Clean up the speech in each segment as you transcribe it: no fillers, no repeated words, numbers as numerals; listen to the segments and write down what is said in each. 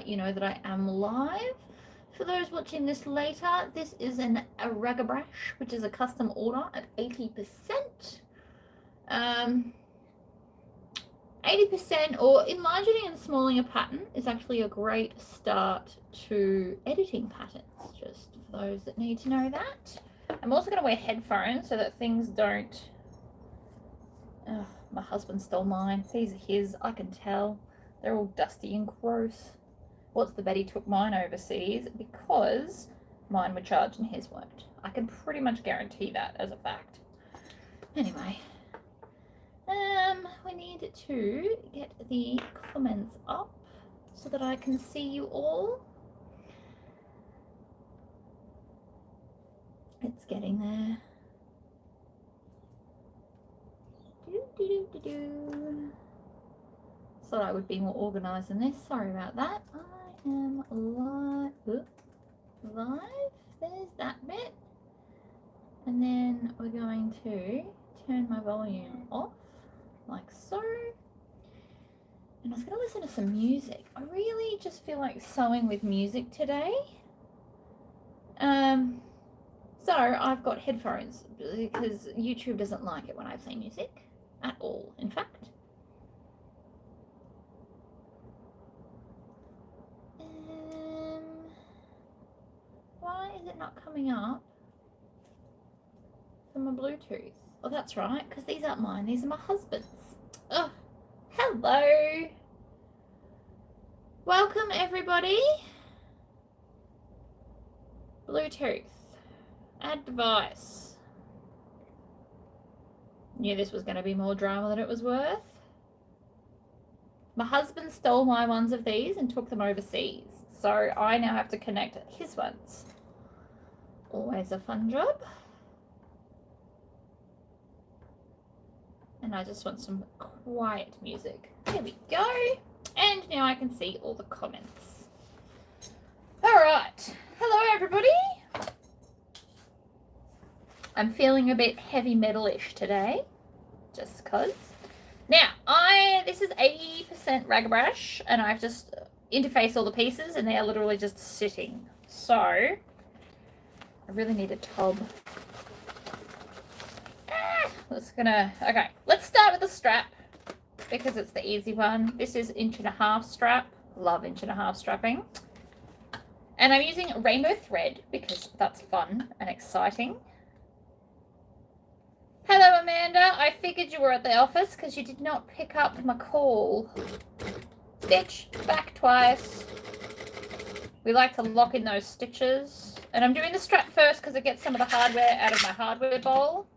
let you know that I am live. For those watching this later, this is a Raggabrash, which is a custom order at 80%. 80% or enlarging and smalling a pattern is actually a great start to editing patterns, just for those that need to know that. I'm also going to wear headphones so that things don't... Oh, my husband stole mine. These are his, I can tell. They're all dusty and gross. What's the bet he took mine overseas because mine were charged and his weren't. I can pretty much guarantee that as a fact. Anyway, we need to get the comments up so that I can see you all. It's getting there. Thought I would be more organised than this. Sorry about that. I am live. There's that bit. And then we're going to turn my volume off like so. And I was going to listen to some music. I really just feel like sewing with music today. So I've got headphones because YouTube doesn't like it when I play music at all, in fact. Why is it not coming up from my Bluetooth? Oh, that's right, because these aren't mine. These are my husband's. Oh, hello. Welcome, everybody. Bluetooth. Add device. Knew this was going to be more drama than it was worth. My husband stole my ones of these and took them overseas. So I now have to connect his ones. Always a fun job. And I just want some quiet music. There we go. And now I can see all the comments. All right. Hello, everybody. I'm feeling a bit heavy metal-ish today, just because. Now, this is 80% Raggabrash, and I've just interfaced all the pieces, and they are literally just sitting. So, I really need a tub. Okay, let's start with the strap, because it's the easy one. This is 1.5" strap. Love 1.5" strapping. And I'm using rainbow thread, because that's fun and exciting. Hello, Amanda. I figured you were at the office because you did not pick up my call. Stitch, back twice. We like to lock in those stitches. And I'm doing the strap first because it gets some of the hardware out of my hardware bowl.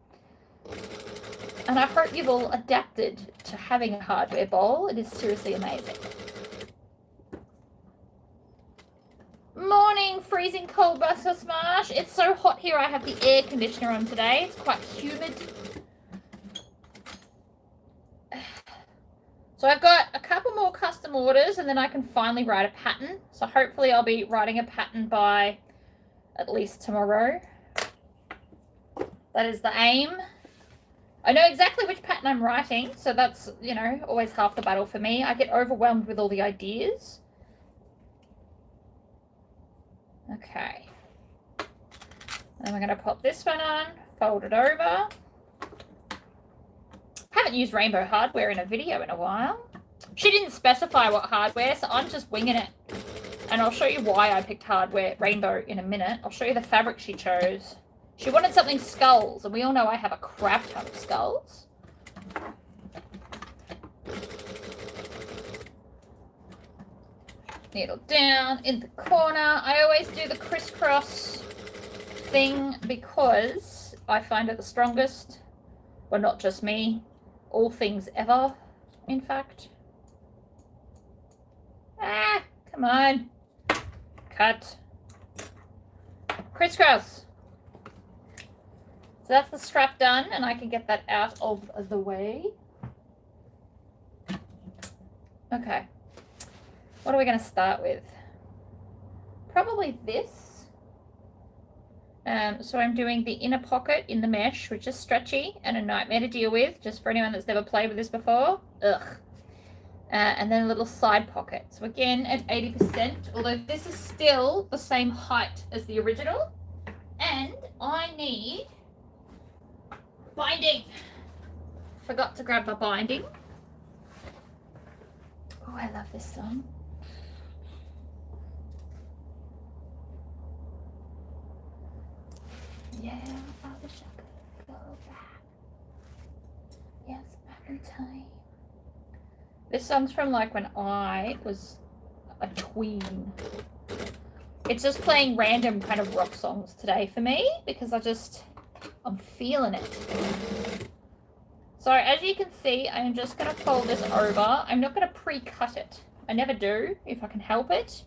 And I hope you've all adapted to having a hardware bowl. It is seriously amazing. Morning, freezing cold Buster Smash. It's so hot here I have the air conditioner on today. It's quite humid. So I've got a couple more custom orders and then I can finally write a pattern. So hopefully I'll be writing a pattern by at least tomorrow. That is the aim. I know exactly which pattern I'm writing, so that's, you know, always half the battle for me. I get overwhelmed with all the ideas. Okay. Then we're going to pop this one on, fold it over. Haven't used rainbow hardware in a video in a while. She didn't specify what hardware, so I'm just winging it. And I'll show you why I picked hardware rainbow in a minute. I'll show you the fabric she chose. She wanted something skulls, and we all know I have a crap ton of skulls. Needle down in the corner. I always do the crisscross thing because I find it the strongest. Well, not just me. All things ever, in fact. Ah, come on. Cut. Crisscross. So that's the strap done, and I can get that out of the way. Okay. What are we going to start with? Probably this. So I'm doing the inner pocket in the mesh, which is stretchy and a nightmare to deal with, just for anyone that's never played with this before. Ugh. And then a little side pocket. So again, at 80%, although this is still the same height as the original. And I need binding. Forgot to grab my binding. Oh, I love this song. Yeah, I wish I could go back. Yes, back in time. This song's from like when I was a tween. It's just playing random kind of rock songs today for me because I'm feeling it. So as you can see, I'm just going to fold this over. I'm not going to pre-cut it. I never do if I can help it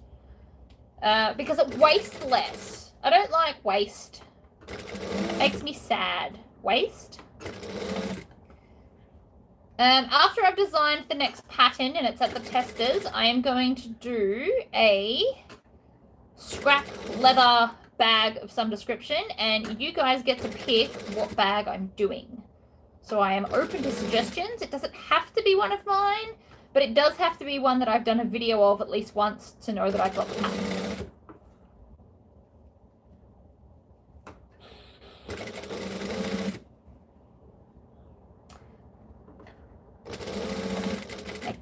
because it wastes less. I don't like waste. It makes me sad. Waste. After I've designed the next pattern and it's at the testers, I am going to do a scrap leather bag of some description, and you guys get to pick what bag I'm doing. So I am open to suggestions. It doesn't have to be one of mine, but it does have to be one that I've done a video of at least once to know that I've got the pattern.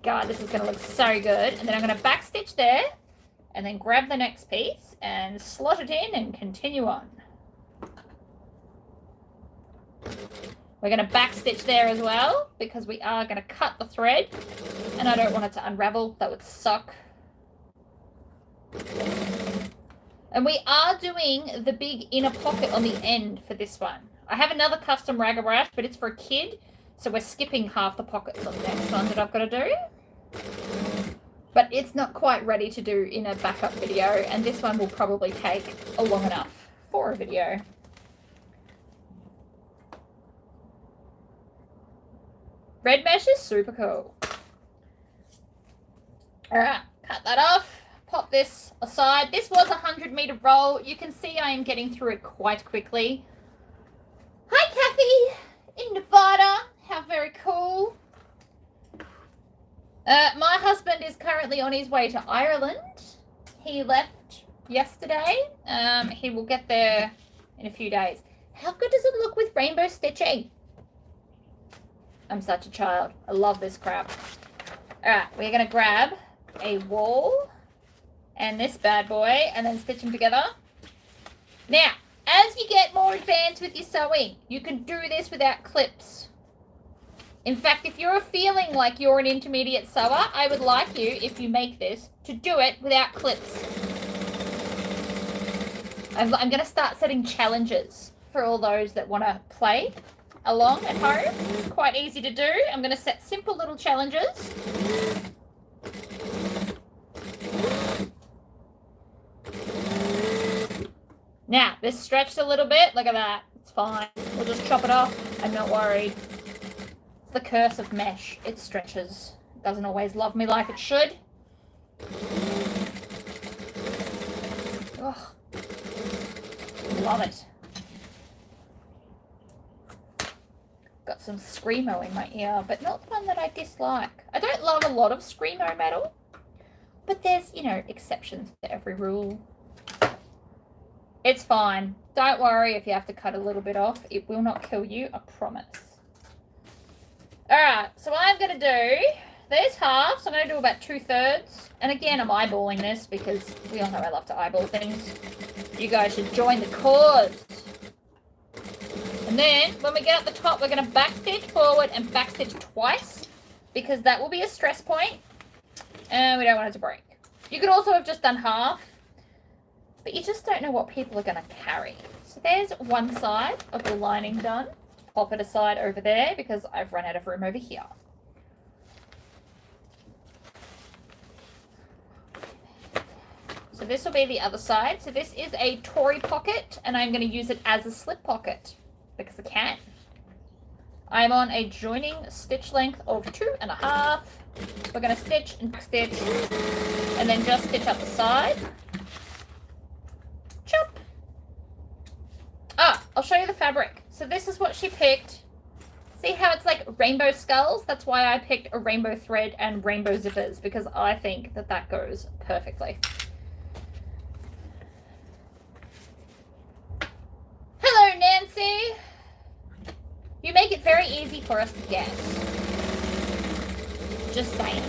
God, this is going to look so good. And then I'm going to backstitch there and then grab the next piece and slot it in and continue on. We're going to backstitch there as well because we are going to cut the thread and I don't want it to unravel. That would suck. And we are doing the big inner pocket on the end for this one. I have another custom Raggabrash, but it's for a kid. So we're skipping half the pockets on the next one that I've got to do. But it's not quite ready to do in a backup video, and this one will probably take long enough for a video. Red mesh is super cool. Alright, cut that off. Pop this aside. This was a 100-meter roll. You can see I am getting through it quite quickly. Hi, Kathy in Nevada. How very cool. My husband is currently on his way to Ireland. He left yesterday. He will get there in a few days. How good does it look with rainbow stitching? I'm such a child. I love this crap. Alright, we're going to grab a wall and this bad boy and then stitch them together. Now, as you get more advanced with your sewing, you can do this without clips. In fact, if you're feeling like you're an intermediate sewer, I would like you, if you make this, to do it without clips. I'm going to start setting challenges for all those that want to play along at home. It's quite easy to do. I'm going to set simple little challenges. Now, this stretched a little bit. Look at that. It's fine. We'll just chop it off. I'm not worried. It's the curse of mesh. It stretches. It doesn't always love me like it should. Oh, love it. Got some Screamo in my ear, but not one that I dislike. I don't love a lot of Screamo metal, but there's, you know, exceptions to every rule. It's fine. Don't worry if you have to cut a little bit off. It will not kill you, I promise. Alright, so what I'm going to do, there's half, so I'm going to do about 2/3. And again, I'm eyeballing this because we all know I love to eyeball things. You guys should join the cause. And then, when we get at the top, we're going to backstitch forward and backstitch twice because that will be a stress point and we don't want it to break. You could also have just done half, but you just don't know what people are going to carry. So there's one side of the lining done. Pop it aside over there because I've run out of room over here. So this will be the other side. So this is a Tory pocket and I'm going to use it as a slip pocket because I can. I'm on a joining stitch length of 2.5. We're going to stitch and stitch and then just stitch up the side. Chop. Ah, I'll show you the fabric. So this is what she picked See how it's like rainbow skulls? That's why I picked a rainbow thread and rainbow zippers, because I think that that goes perfectly. Hello, Nancy. You make it very easy for us to guess. Just saying.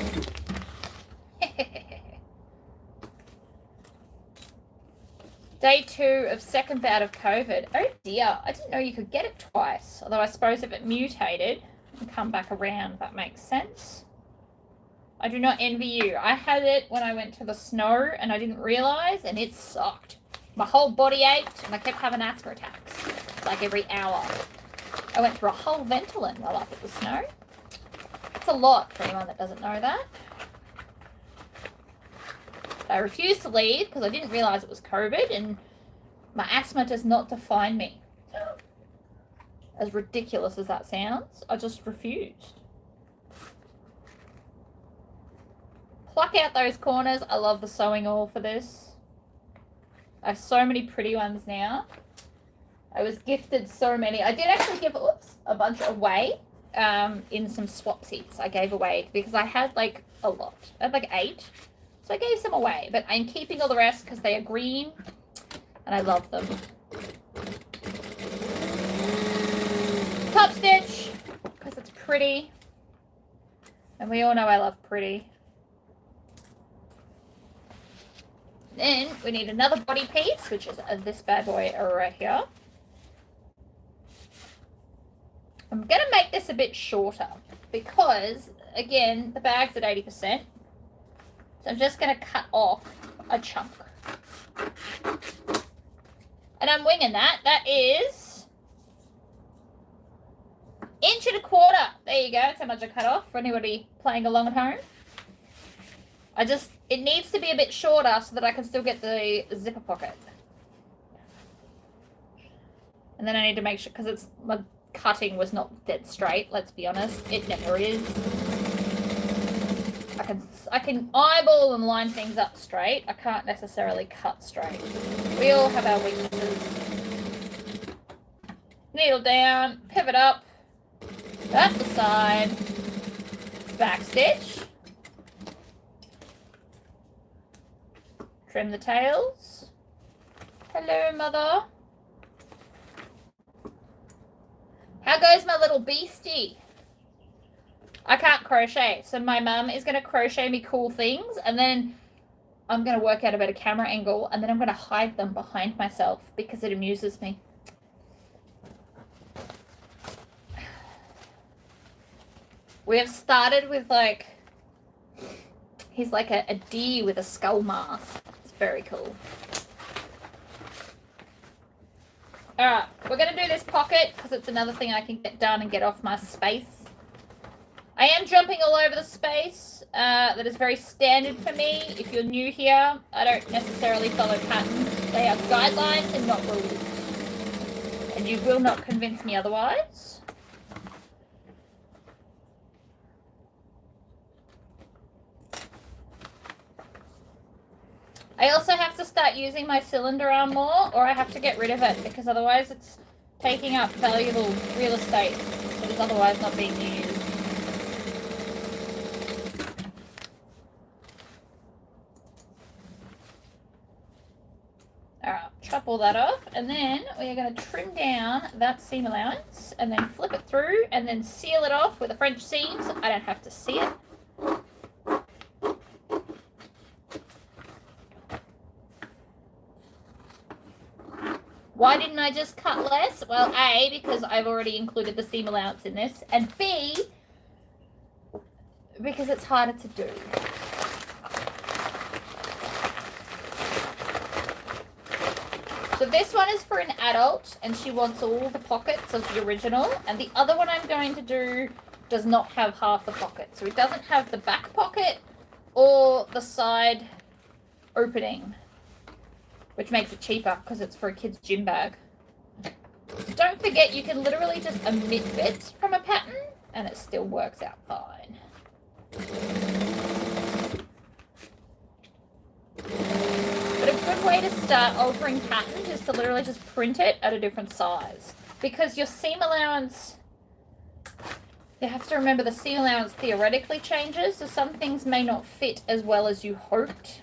Day 2 of second bout of COVID. Oh dear, I didn't know you could get it twice. Although I suppose if it mutated and come back around, that makes sense. I do not envy you. I had it when I went to the snow and I didn't realise, and it sucked. My whole body ached and I kept having asthma attacks like every hour. I went through a whole Ventolin while up at the snow. It's a lot for anyone that doesn't know that. I refused to leave because I didn't realise it was COVID, and my asthma does not define me. As ridiculous as that sounds, I just refused. Pluck out those corners. I love the sewing oil for this. I have so many pretty ones now. I was gifted so many. I did actually give, a bunch away in some swapsies I gave away because I had like a lot. I had like 8. So I gave some away, but I'm keeping all the rest because they are green and I love them. Top stitch because it's pretty. And we all know I love pretty. Then we need another body piece, which is this bad boy right here. I'm going to make this a bit shorter because, again, the bag's at 80%. So I'm just going to cut off a chunk. And I'm winging that. That is 1.25 inches. There you go. That's how much I cut off for anybody playing along at home. It needs to be a bit shorter so that I can still get the zipper pocket. And then I need to make sure, because my cutting was not dead straight, let's be honest. It never is. I can eyeball and line things up straight. I can't necessarily cut straight. We all have our weaknesses. Needle down, pivot up, at the side, back stitch. Trim the tails. Hello, mother. How goes my little beastie? I can't crochet, so my mum is going to crochet me cool things, and then I'm going to work out a better camera angle, and then I'm going to hide them behind myself because it amuses me. We have started with like, he's like a deer with a skull mask. It's very cool. Alright, we're going to do this pocket because it's another thing I can get done and get off my space. I am jumping all over the space. That is very standard for me. If you're new here, I don't necessarily follow patterns. They are guidelines and not rules. And you will not convince me otherwise. I also have to start using my cylinder arm more, or I have to get rid of it because otherwise it's taking up valuable real estate that is otherwise not being used. Alright, chop all that off, and then we're going to trim down that seam allowance and then flip it through and then seal it off with a French seam so I don't have to see it. Why didn't I just cut less? Well, A, because I've already included the seam allowance in this, and B, because it's harder to do. So this one is for an adult, and she wants all the pockets of the original, and the other one I'm going to do does not have half the pocket. So it doesn't have the back pocket or the side opening, which makes it cheaper because it's for a kid's gym bag. Don't forget, you can literally just omit bits from a pattern and it still works out fine. But a good way to start altering patterns is to literally just print it at a different size, because your seam allowance You have to remember the seam allowance theoretically changes, so some things may not fit as well as you hoped,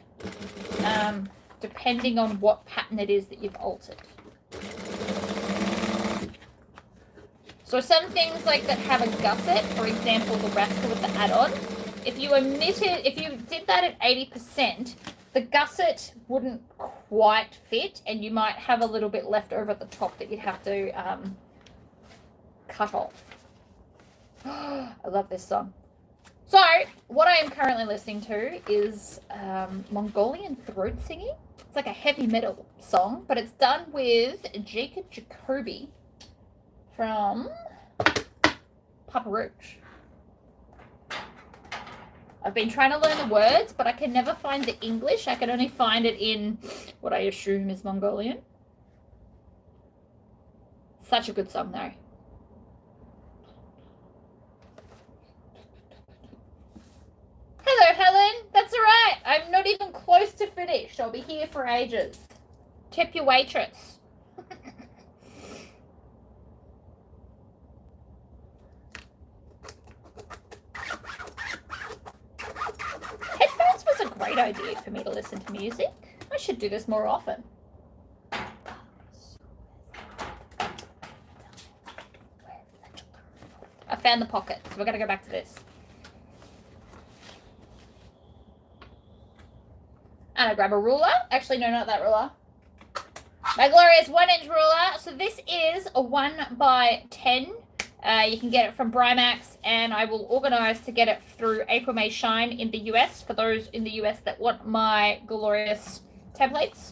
depending on what pattern it is that you've altered. So some things like that have a gusset, for example, the rascal with the add-on, if you did that at 80%, the gusset wouldn't quite fit, and you might have a little bit left over at the top that you'd have to cut off. I love this song. So, what I am currently listening to is Mongolian throat singing. It's like a heavy metal song, but it's done with Jacob Jacoby from Papa Roach. I've been trying to learn the words, but I can never find the English. I can only find it in what I assume is Mongolian. Such a good song, though. Hello, Helen. That's all right. I'm not even close to finished. I'll be here for ages. Tip your waitress. Headphones was a great idea for me to listen to music. I should do this more often. I found the pocket, so we're going to go back to this. And I grab a ruler. Actually, no, not that ruler. My glorious 1-inch ruler. So this is a 1x10. You can get it from Brymax, and I will organize to get it through April May Shine in the US for those in the US that want my glorious templates.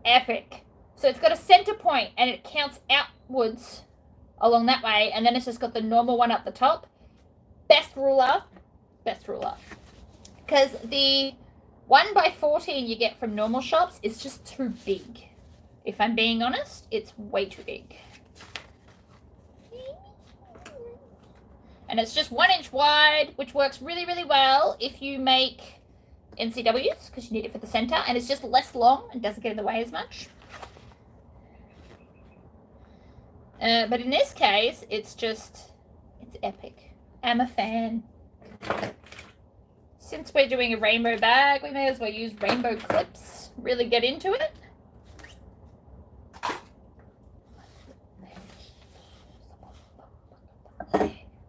Epic. So it's got a center point, and it counts outwards along that way, and then it's just got the normal one up the top. Best ruler. Best ruler. Because the 1x14 you get from normal shops is just too big. If I'm being honest, it's way too big. And it's just 1 inch wide, which works really, really well if you make NCWs, because you need it for the center, and it's just less long and doesn't get in the way as much. But in this case, it's epic. I'm a fan. Since we're doing a rainbow bag, we may as well use rainbow clips. Really get into it.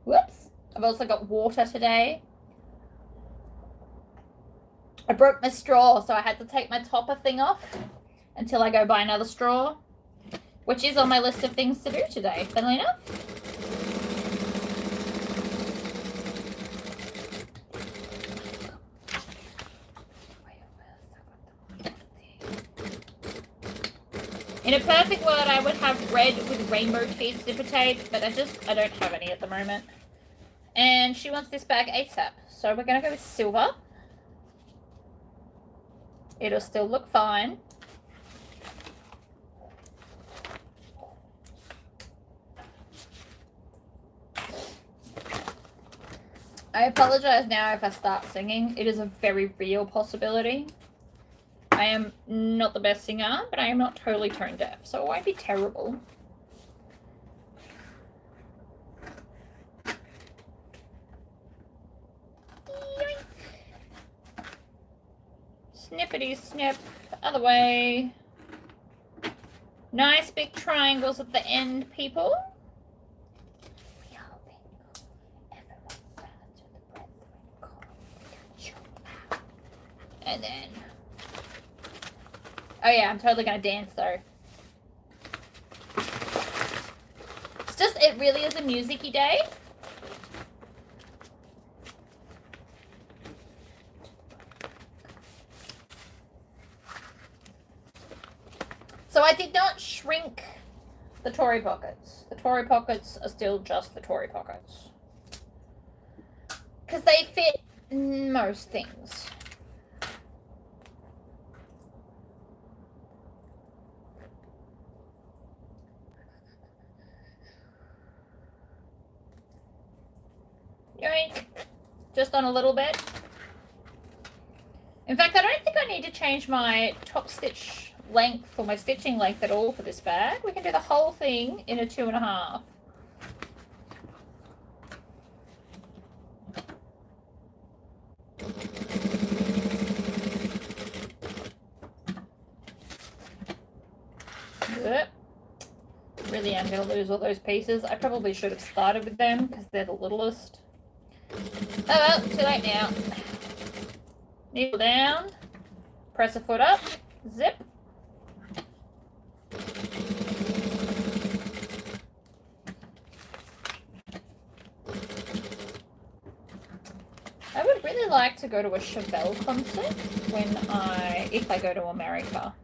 Whoops. I've also got water today. I broke my straw, so I had to take my topper thing off until I go buy another straw, which is on my list of things to do today, funnily enough. In a perfect world, I would have red with rainbow teeth zipper tape, but I don't have any at the moment. And she wants this bag ASAP, so we're going to go with silver. It'll still look fine. I apologize now if I start singing. It is a very real possibility. I am not the best singer, but I am not totally tone deaf, so it won't be terrible. Yoink. Snippity snip, other way. Nice big triangles at the end, people. And then, oh yeah, I'm totally going to dance though. It's just, it really is a music-y day. So I did not shrink the Tory pockets. The Tory pockets are still just the Tory pockets. Because they fit most things. Yoink. Just on a little bit. In fact, I don't think I need to change my top stitch length or my stitching length at all for this bag. We can do the whole thing in a 2.5. Yep. Really am going to lose all those pieces. I probably should have started with them because they're the littlest. Oh well, too late now. Needle down. Press a foot up. Zip. I would really like to go to a Chevelle concert if I go to America.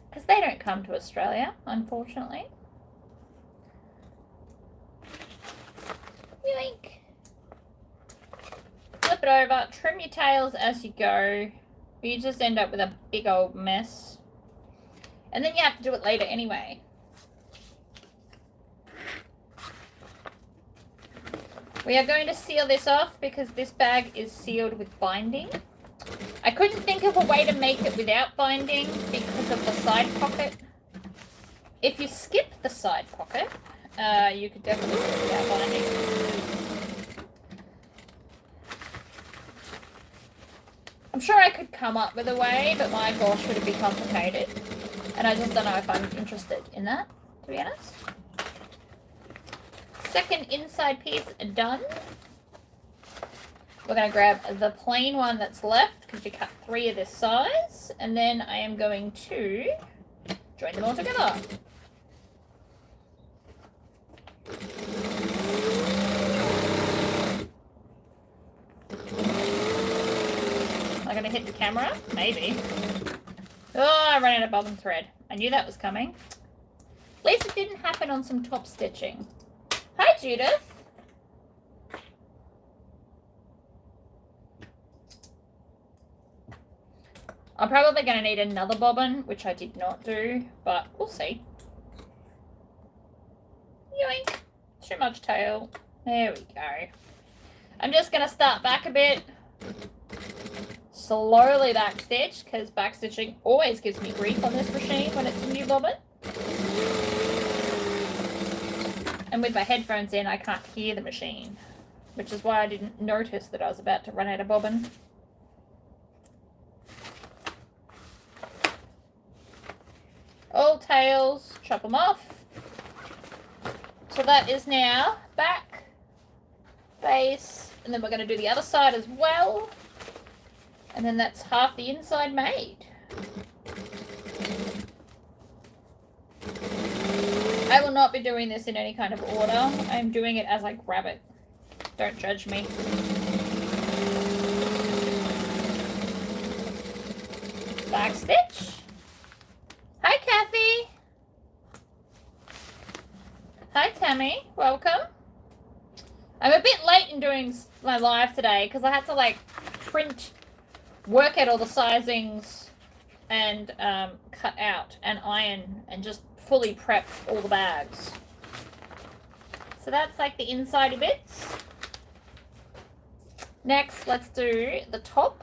Because they don't come to Australia, unfortunately. Yoink. Flip it over, trim your tails as you go. You just end up with a big old mess. And then you have to do it later anyway. We are going to seal this off because this bag is sealed with binding. I couldn't think of a way to make it without binding because of the side pocket. If you skip the side pocket, you could definitely do it without binding. I'm sure I could come up with a way, but my gosh, would it be complicated. And I just don't know if I'm interested in that, to be honest. Second inside piece done. We're going to grab the plain one that's left because you cut 3 of this size. And then I am going to join them all together. Am I going to hit the camera? Maybe. Oh, I ran out of bobbin thread. I knew that was coming. At least it didn't happen on some top stitching. Hi, Judith. I'm probably going to need another bobbin, which I did not do, but we'll see. Yoink. Too much tail. There we go. I'm just going to start back a bit. Slowly backstitch, because backstitching always gives me grief on this machine when it's a new bobbin. And with my headphones in, I can't hear the machine, which is why I didn't notice that I was about to run out of bobbin. All tails, chop them off. So that is now back, base, and then we're going to do the other side as well. And then that's half the inside made. I will not be doing this in any kind of order. I'm doing it as I grab it. Don't judge me. Back stitch. Hi, Kathy. Hi, Tammy. Welcome. I'm a bit late in doing my live today because I had to work out all the sizings and cut out and iron and just fully prep all the bags. So that's like the inside bits. Next, let's do the top.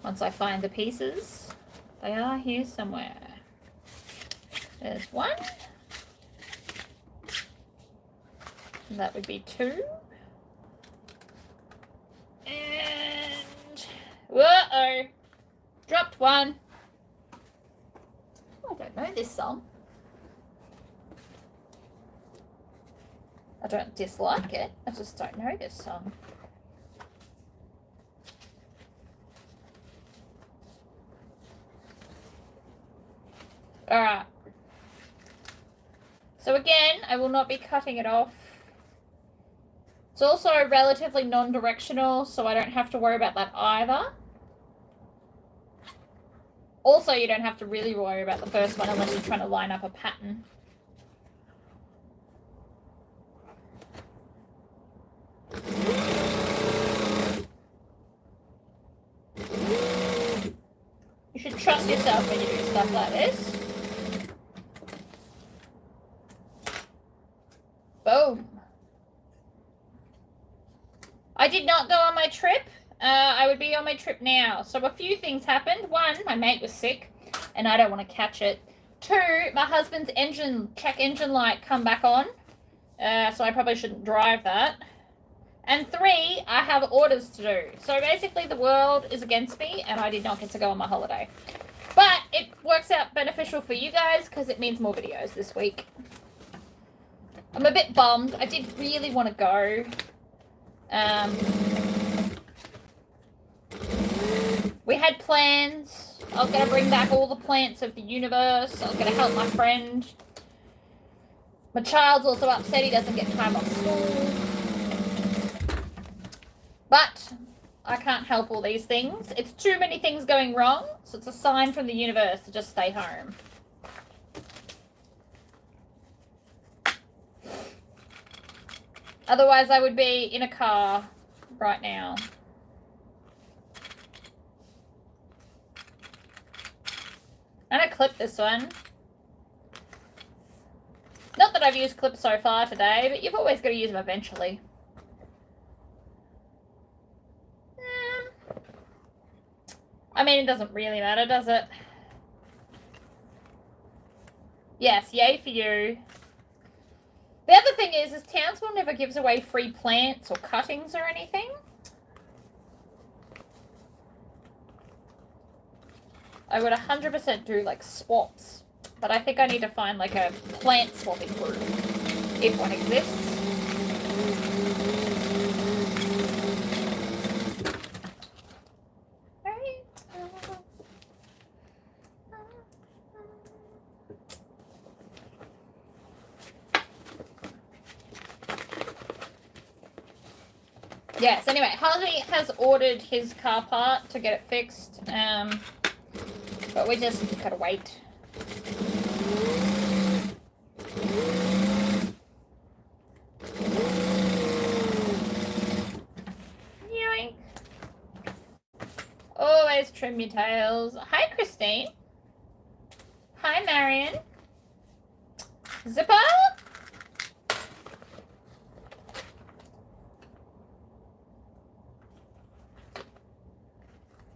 Once I find the pieces, they are here somewhere. There's one. And that would be 2. And whoa-oh, dropped one. I don't know this song. I don't dislike it. I just don't know this song. Alright. So again, I will not be cutting it off. It's also relatively non-directional, so I don't have to worry about that either. Also, you don't have to really worry about the first one unless you're trying to line up a pattern. You should trust yourself when you do stuff like this. Boom. I did not go on my trip. I would be on my trip now. So a few things happened. 1, my mate was sick and I don't want to catch it. 2, my husband's check engine light come back on. So I probably shouldn't drive that. And 3, I have orders to do. So basically the world is against me and I did not get to go on my holiday. But it works out beneficial for you guys because it means more videos this week. I'm a bit bummed. I did really want to go. We had plans. I was going to bring back all the plants of the universe. I was going to help my friend. My child's also upset he doesn't get time off school. But I can't help all these things. It's too many things going wrong, so it's a sign from the universe to just stay home. Otherwise, I would be in a car right now. I'm going to clip this one. Not that I've used clips so far today, but you've always got to use them eventually. I mean, it doesn't really matter, does it? Yes, yay for you. The other thing is Townsville never gives away free plants or cuttings or anything. I would 100% do like swaps, but I think I need to find like a plant swapping group, if one exists. Yes, anyway, Harvey has ordered his car part to get it fixed, but we just gotta wait. Yoink. Always trim your tails. Hi, Christine. Hi, Marion. Zipper.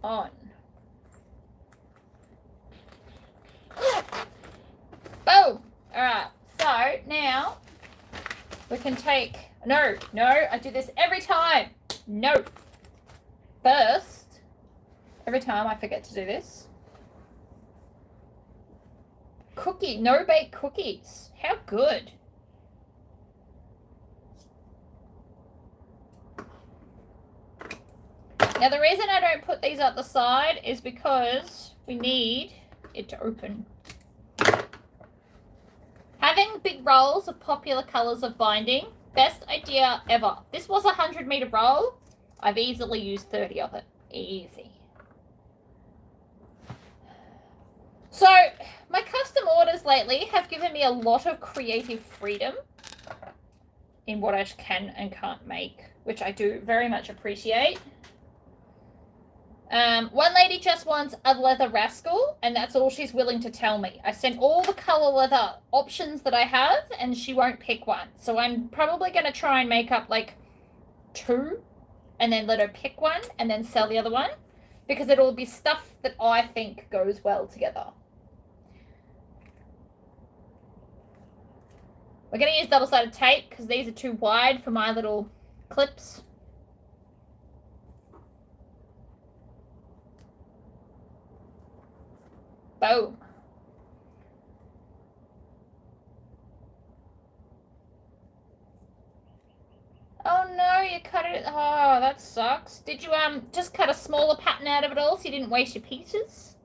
On. Boom! Alright, so now we can take... No, I do this every time. No. First, every time I forget to do this. No-bake cookies. How good. Now, the reason I don't put these at the side is because we need it to open. Having big rolls of popular colours of binding, best idea ever. This was a 100-metre roll. I've easily used 30 of it. Easy. So, my custom orders lately have given me a lot of creative freedom in what I can and can't make, which I do very much appreciate. One lady just wants a leather rascal, and that's all she's willing to tell me. I sent all the colour leather options that I have, and she won't pick one. So I'm probably going to try and make up like 2, and then let her pick one, and then sell the other one, because it'll be stuff that I think goes well together. We're going to use double-sided tape, because these are too wide for my little clips. Boom. Oh no, you cut it. Oh, that sucks. Did you just cut a smaller pattern out of it all so you didn't waste your pieces?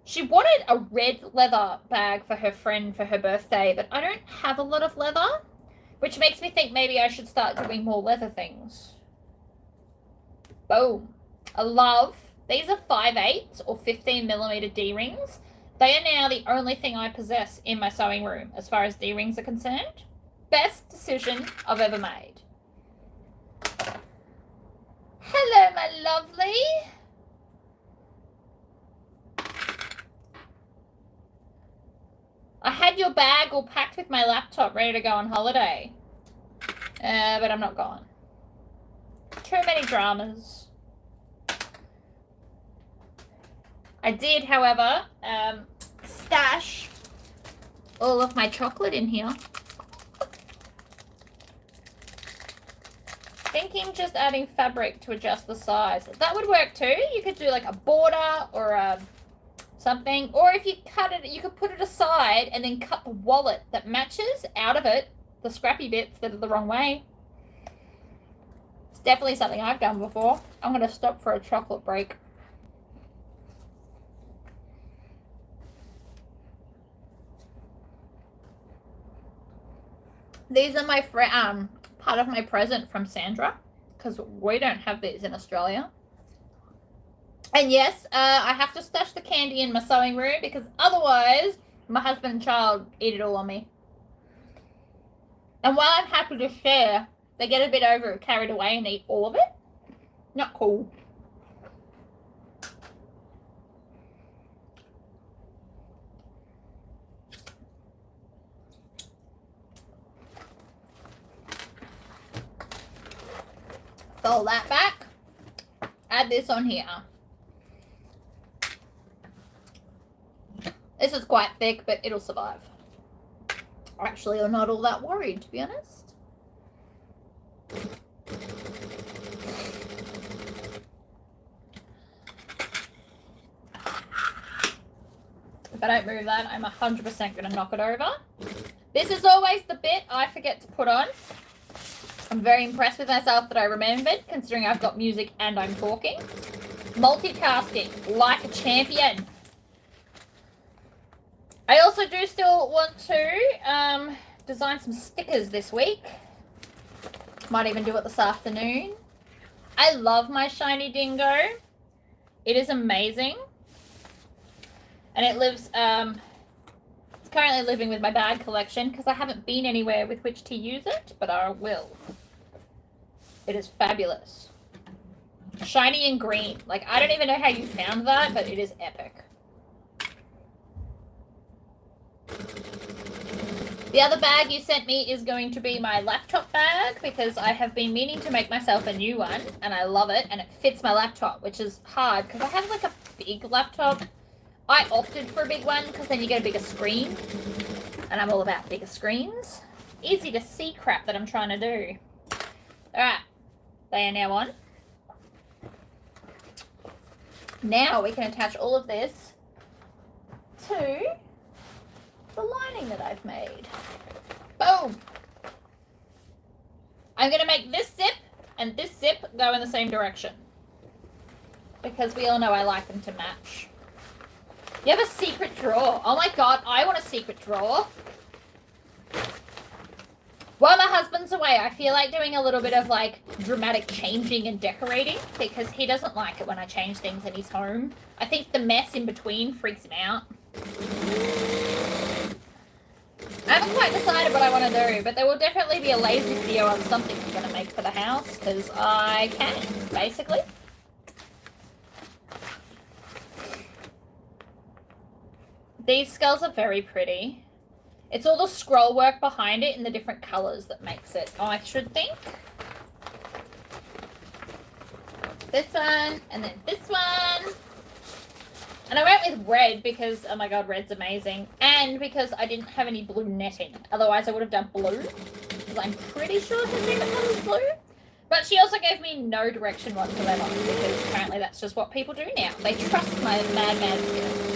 She wanted a red leather bag for her friend for her birthday, but I don't have a lot of leather, which makes me think maybe I should start doing more leather things. Boom. I love... These are 5/8 or 15mm D-rings. They are now the only thing I possess in my sewing room as far as D-rings are concerned. Best decision I've ever made. Hello, my lovely. I had your bag all packed with my laptop ready to go on holiday. But I'm not gone. Too many dramas. I did, however, stash all of my chocolate in here. Thinking just adding fabric to adjust the size. That would work too. You could do like a border or a something. Or if you cut it, you could put it aside and then cut the wallet that matches out of it, the scrappy bits that are the wrong way. It's definitely something I've done before. I'm going to stop for a chocolate break. These are my part of my present from Sandra, because we don't have these in Australia. And yes, I have to stash the candy in my sewing room because otherwise my husband and child eat it all on me. And while I'm happy to share, they get a bit carried away and eat all of it. Not cool. Fold that back. Add this on here. This is quite thick, but it'll survive. Actually, I'm not all that worried, to be honest. If I don't move that, I'm 100% going to knock it over. This is always the bit I forget to put on. I'm very impressed with myself that I remembered, considering I've got music and I'm talking. Multitasking like a champion. I also do still want to design some stickers this week. Might even do it this afternoon. I love my shiny dingo. It is amazing. And it lives, it's currently living with my bag collection because I haven't been anywhere with which to use it, but I will. It is fabulous. Shiny and green. Like, I don't even know how you found that, but it is epic. The other bag you sent me is going to be my laptop bag because I have been meaning to make myself a new one and I love it and it fits my laptop, which is hard because I have like a big laptop. I opted for a big one because then you get a bigger screen and I'm all about bigger screens. Easy to see crap that I'm trying to do. Alright, they are now on. Now we can attach all of this to the lining that I've made. Boom! I'm going to make this zip and this zip go in the same direction because we all know I like them to match. You have a secret drawer. Oh my god, I want a secret drawer. While my husband's away, I feel like doing a little bit of like dramatic changing and decorating because he doesn't like it when I change things in his home. I think the mess in between freaks him out. I haven't quite decided what I want to do, but there will definitely be a lazy video on something I'm going to make for the house because I can, basically. These skulls are very pretty. It's all the scroll work behind it in the different colours that makes it. Oh, I should think. This one, and then this one. And I went with red because, oh my god, red's amazing. And because I didn't have any blue netting. Otherwise, I would have done blue. Because I'm pretty sure her favorite colour is blue. But she also gave me no direction whatsoever. Because apparently that's just what people do now. They trust my mad skills.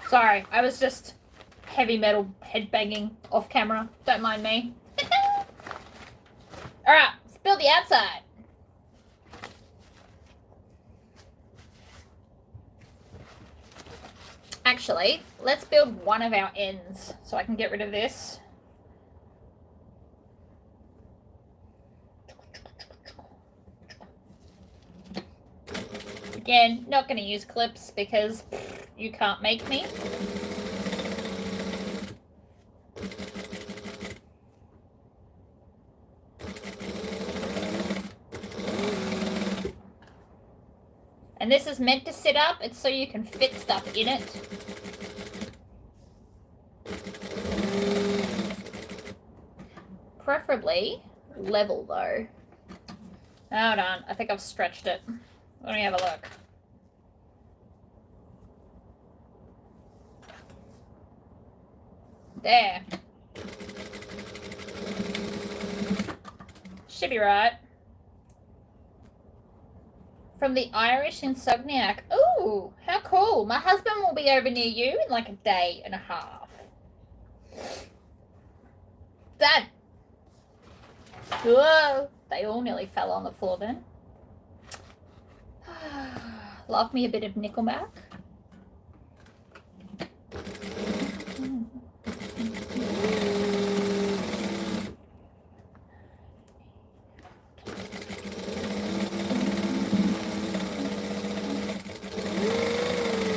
Sorry, I was just heavy metal headbanging off camera. Don't mind me. Alright, let's build the outside. Actually, let's build one of our ends so I can get rid of this. Again, not going to use clips because you can't make me. And this is meant to sit up. It's so you can fit stuff in it. Preferably level though. Hold on, I think I've stretched it. Let me have a look. There. Should be right. From the Irish Insomniac. Ooh, how cool. My husband will be over near you in like a day and a half. Done. Whoa. They all nearly fell on the floor then. Love me a bit of Nickelback.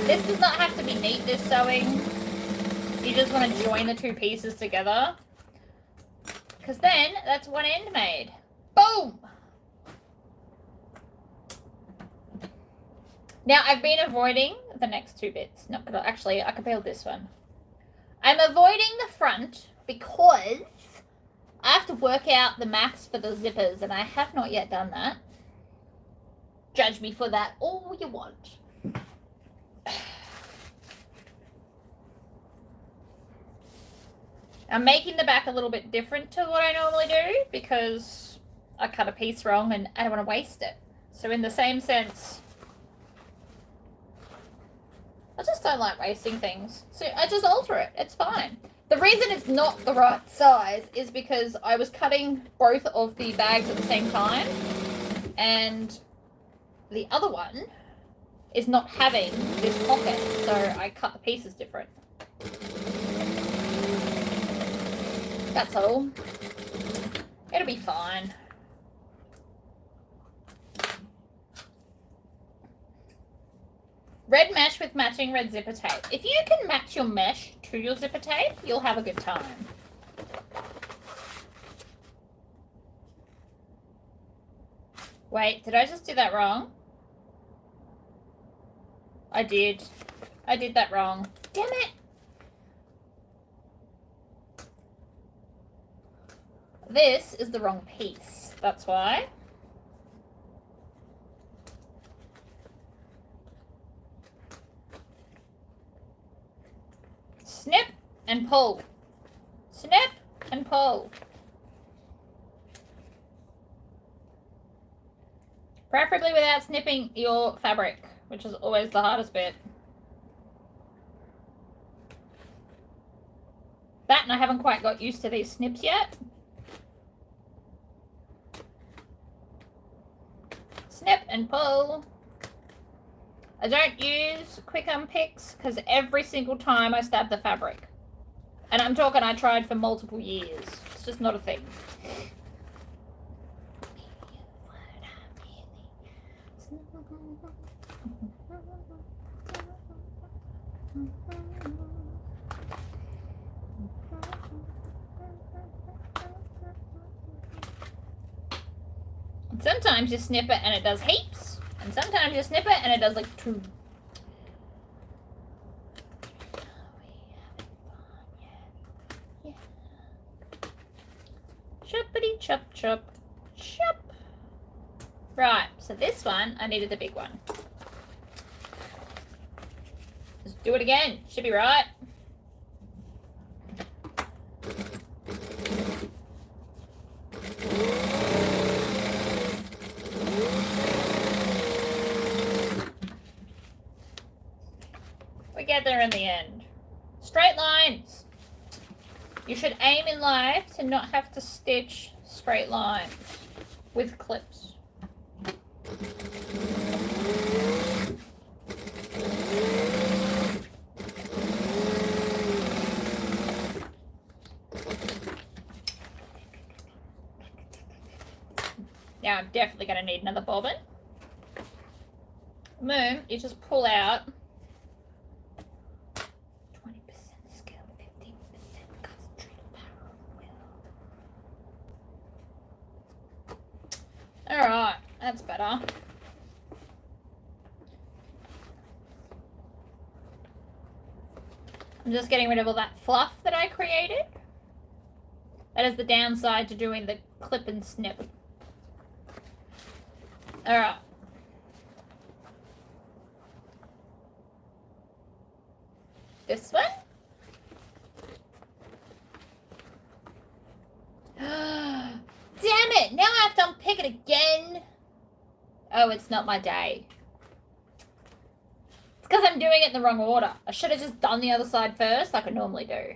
This does not have to be neat, this sewing. You just want to join the two pieces together. Because then, that's one end made. Boom! Now, I've been avoiding the next two bits. Not gonna, actually, I could build this one. I'm avoiding the front because I have to work out the maths for the zippers, and I have not yet done that. Judge me for that all you want. I'm making the back a little bit different to what I normally do because I cut a piece wrong and I don't want to waste it. So in the same sense, I just don't like wasting things. So I just alter it. It's fine. The reason it's not the right size is because I was cutting both of the bags at the same time, and the other one is not having this pocket, so I cut the pieces different. That's all. It'll be fine. Red mesh with matching red zipper tape. If you can match your mesh to your zipper tape, you'll have a good time. Wait, did I just do that wrong? I did. I did that wrong. Damn it! This is the wrong piece. That's why. Snip and pull. Snip and pull. Preferably without snipping your fabric, which is always the hardest bit. That, and I haven't quite got used to these snips yet. Snip and pull. I don't use quick unpicks because every single time I stab the fabric. And I'm talking I tried for multiple years. It's just not a thing. And sometimes you snip it and it does heaps. And sometimes you snip it and it does like 2. Choppity chop chop chop. Right, so this one I needed the big one. Let's do it again. Should be right. We get there in the end. Straight lines. You should aim in life to not have to stitch straight lines with clips. Now I'm definitely going to need another bobbin. Moon, you just pull out 20% skill, 15% concentrated power of will. Alright, that's better. I'm just getting rid of all that fluff that I created. That is the downside to doing the clip and snip. Alright. This one. have to unpick it again. Oh, it's not my day. It's because I'm doing it in the wrong order. I should have just done the other side first like I normally do.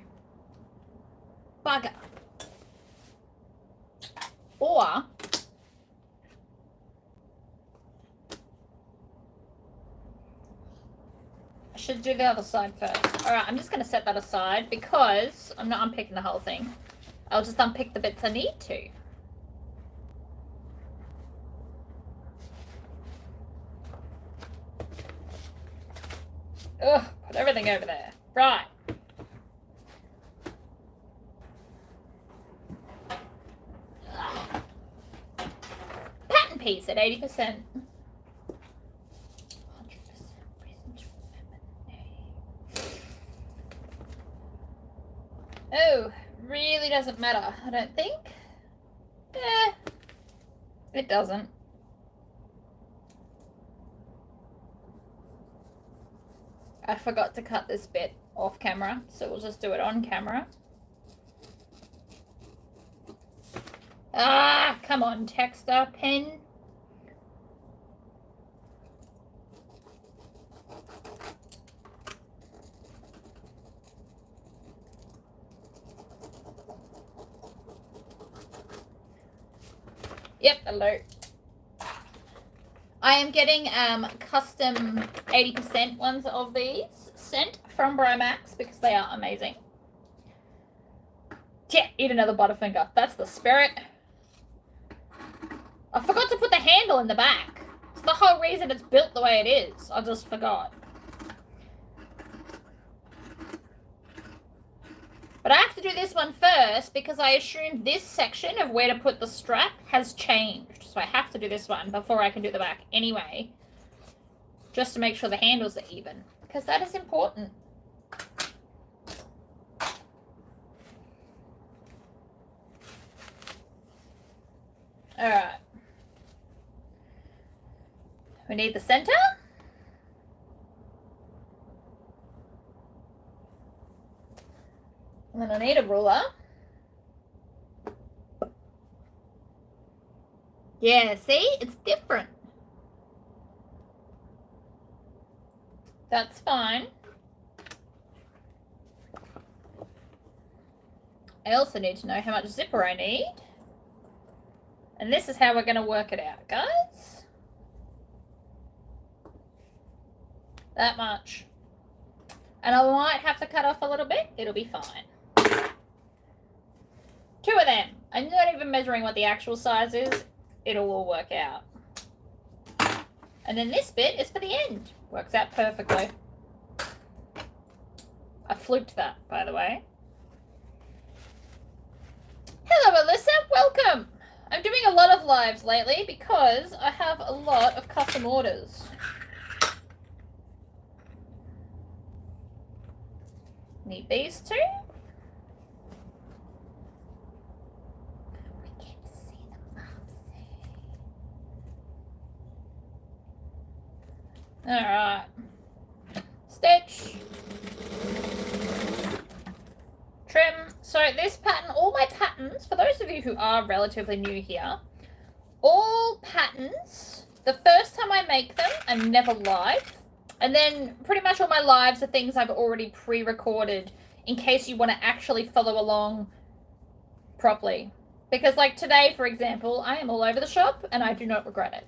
Bugger. Or I should do the other side first. Alright, I'm just going to set that aside because I'm not unpicking the whole thing. I'll just unpick the bits I need to. Ugh, put everything over there. Right. Pattern piece at 80%. Oh, really doesn't matter, I don't think. It doesn't. I forgot to cut this bit off camera, so we'll just do it on camera. Ah, come on, texter pen. Yep, alert. I am getting custom 80% ones of these sent from Bromax because they are amazing. Yeah, eat another Butterfinger. That's the spirit. I forgot to put the handle in the back. It's the whole reason it's built the way it is. I just forgot. But I have to do this one first because I assume this section of where to put the strap has changed. So I have to do this one before I can do the back anyway. Just to make sure the handles are even. Because that is important. Alright. We need the center. And then I need a ruler. Yeah, see? It's different. That's fine. I also need to know how much zipper I need. And this is how we're going to work it out, guys. That much. And I might have to cut off a little bit. It'll be fine. 2 of them. I'm not even measuring what the actual size is. It'll all work out. And then this bit is for the end. Works out perfectly. I fluked that, by the way. Hello, Alyssa. Welcome. I'm doing a lot of lives lately because I have a lot of custom orders. Need these 2. We get to see the mouse. Alright. Stitch. Trim. So this pattern, all my patterns, for those of you who are relatively new here, all patterns, the first time I make them, I'm never live. And then pretty much all my lives are things I've already pre-recorded in case you want to actually follow along properly. Because like today, for example, I am all over the shop and I do not regret it.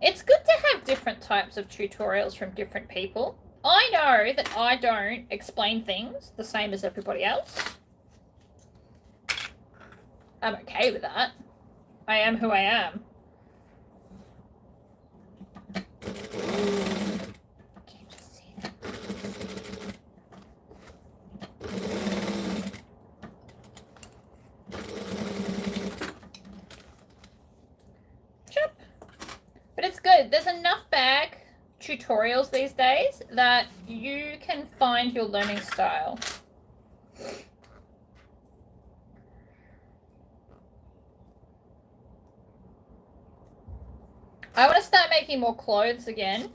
It's good to have different types of tutorials from different people. I know that I don't explain things the same as everybody else. I'm okay with that. I am who I am. Can't you see that? Chop. But it's good. There's enough bag tutorials these days that you can find your learning style. I want to start making more clothes again.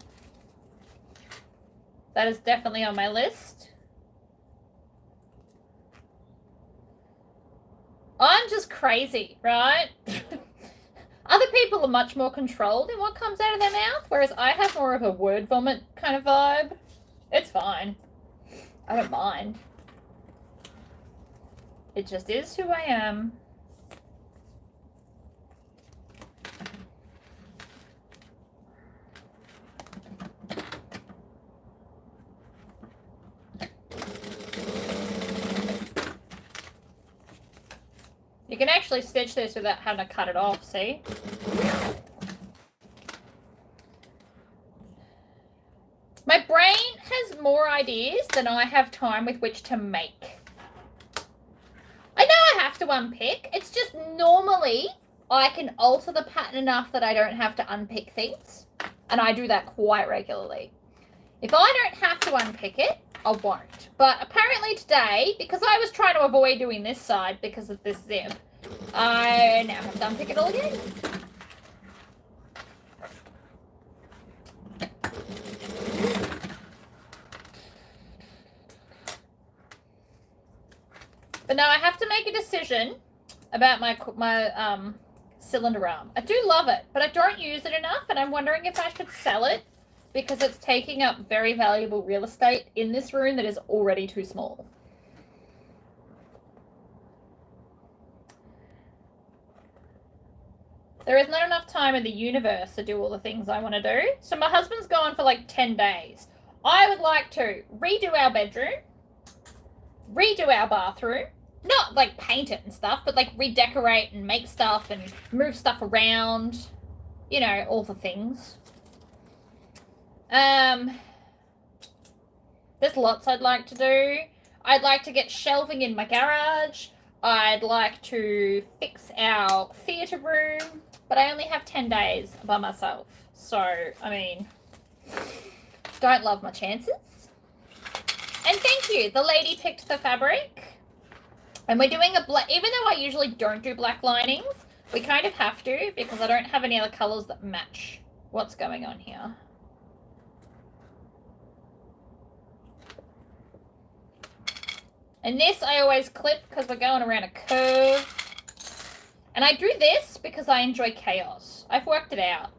That is definitely on my list. I'm just crazy, right? Other people are much more controlled in what comes out of their mouth, whereas I have more of a word vomit kind of vibe. It's fine. I don't mind. It just is who I am. You can actually stitch this without having to cut it off, see? My brain has more ideas than I have time with which to make. I know I have to unpick. It's just normally I can alter the pattern enough that I don't have to unpick things. And I do that quite regularly. If I don't have to unpick it, I won't. But apparently today, because I was trying to avoid doing this side because of this zip, I now have to unpick it all again. But now I have to make a decision about my cylinder arm. I do love it, but I don't use it enough, and I'm wondering if I should sell it because it's taking up very valuable real estate in this room that is already too small. There is not enough time in the universe to do all the things I want to do. So my husband's gone for like 10 days. I would like to redo our bedroom, redo our bathroom, not like paint it and stuff, but like redecorate and make stuff and move stuff around, you know, all the things. There's lots I'd like to do. I'd like to get shelving in my garage. I'd like to fix our theatre room, but I only have 10 days by myself. So, I mean, don't love my chances. And thank you. The lady picked the fabric. And we're doing a black, even though I usually don't do black linings, we kind of have to because I don't have any other colors that match what's going on here. And this I always clip because we're going around a curve. And I do this because I enjoy chaos. I've worked it out.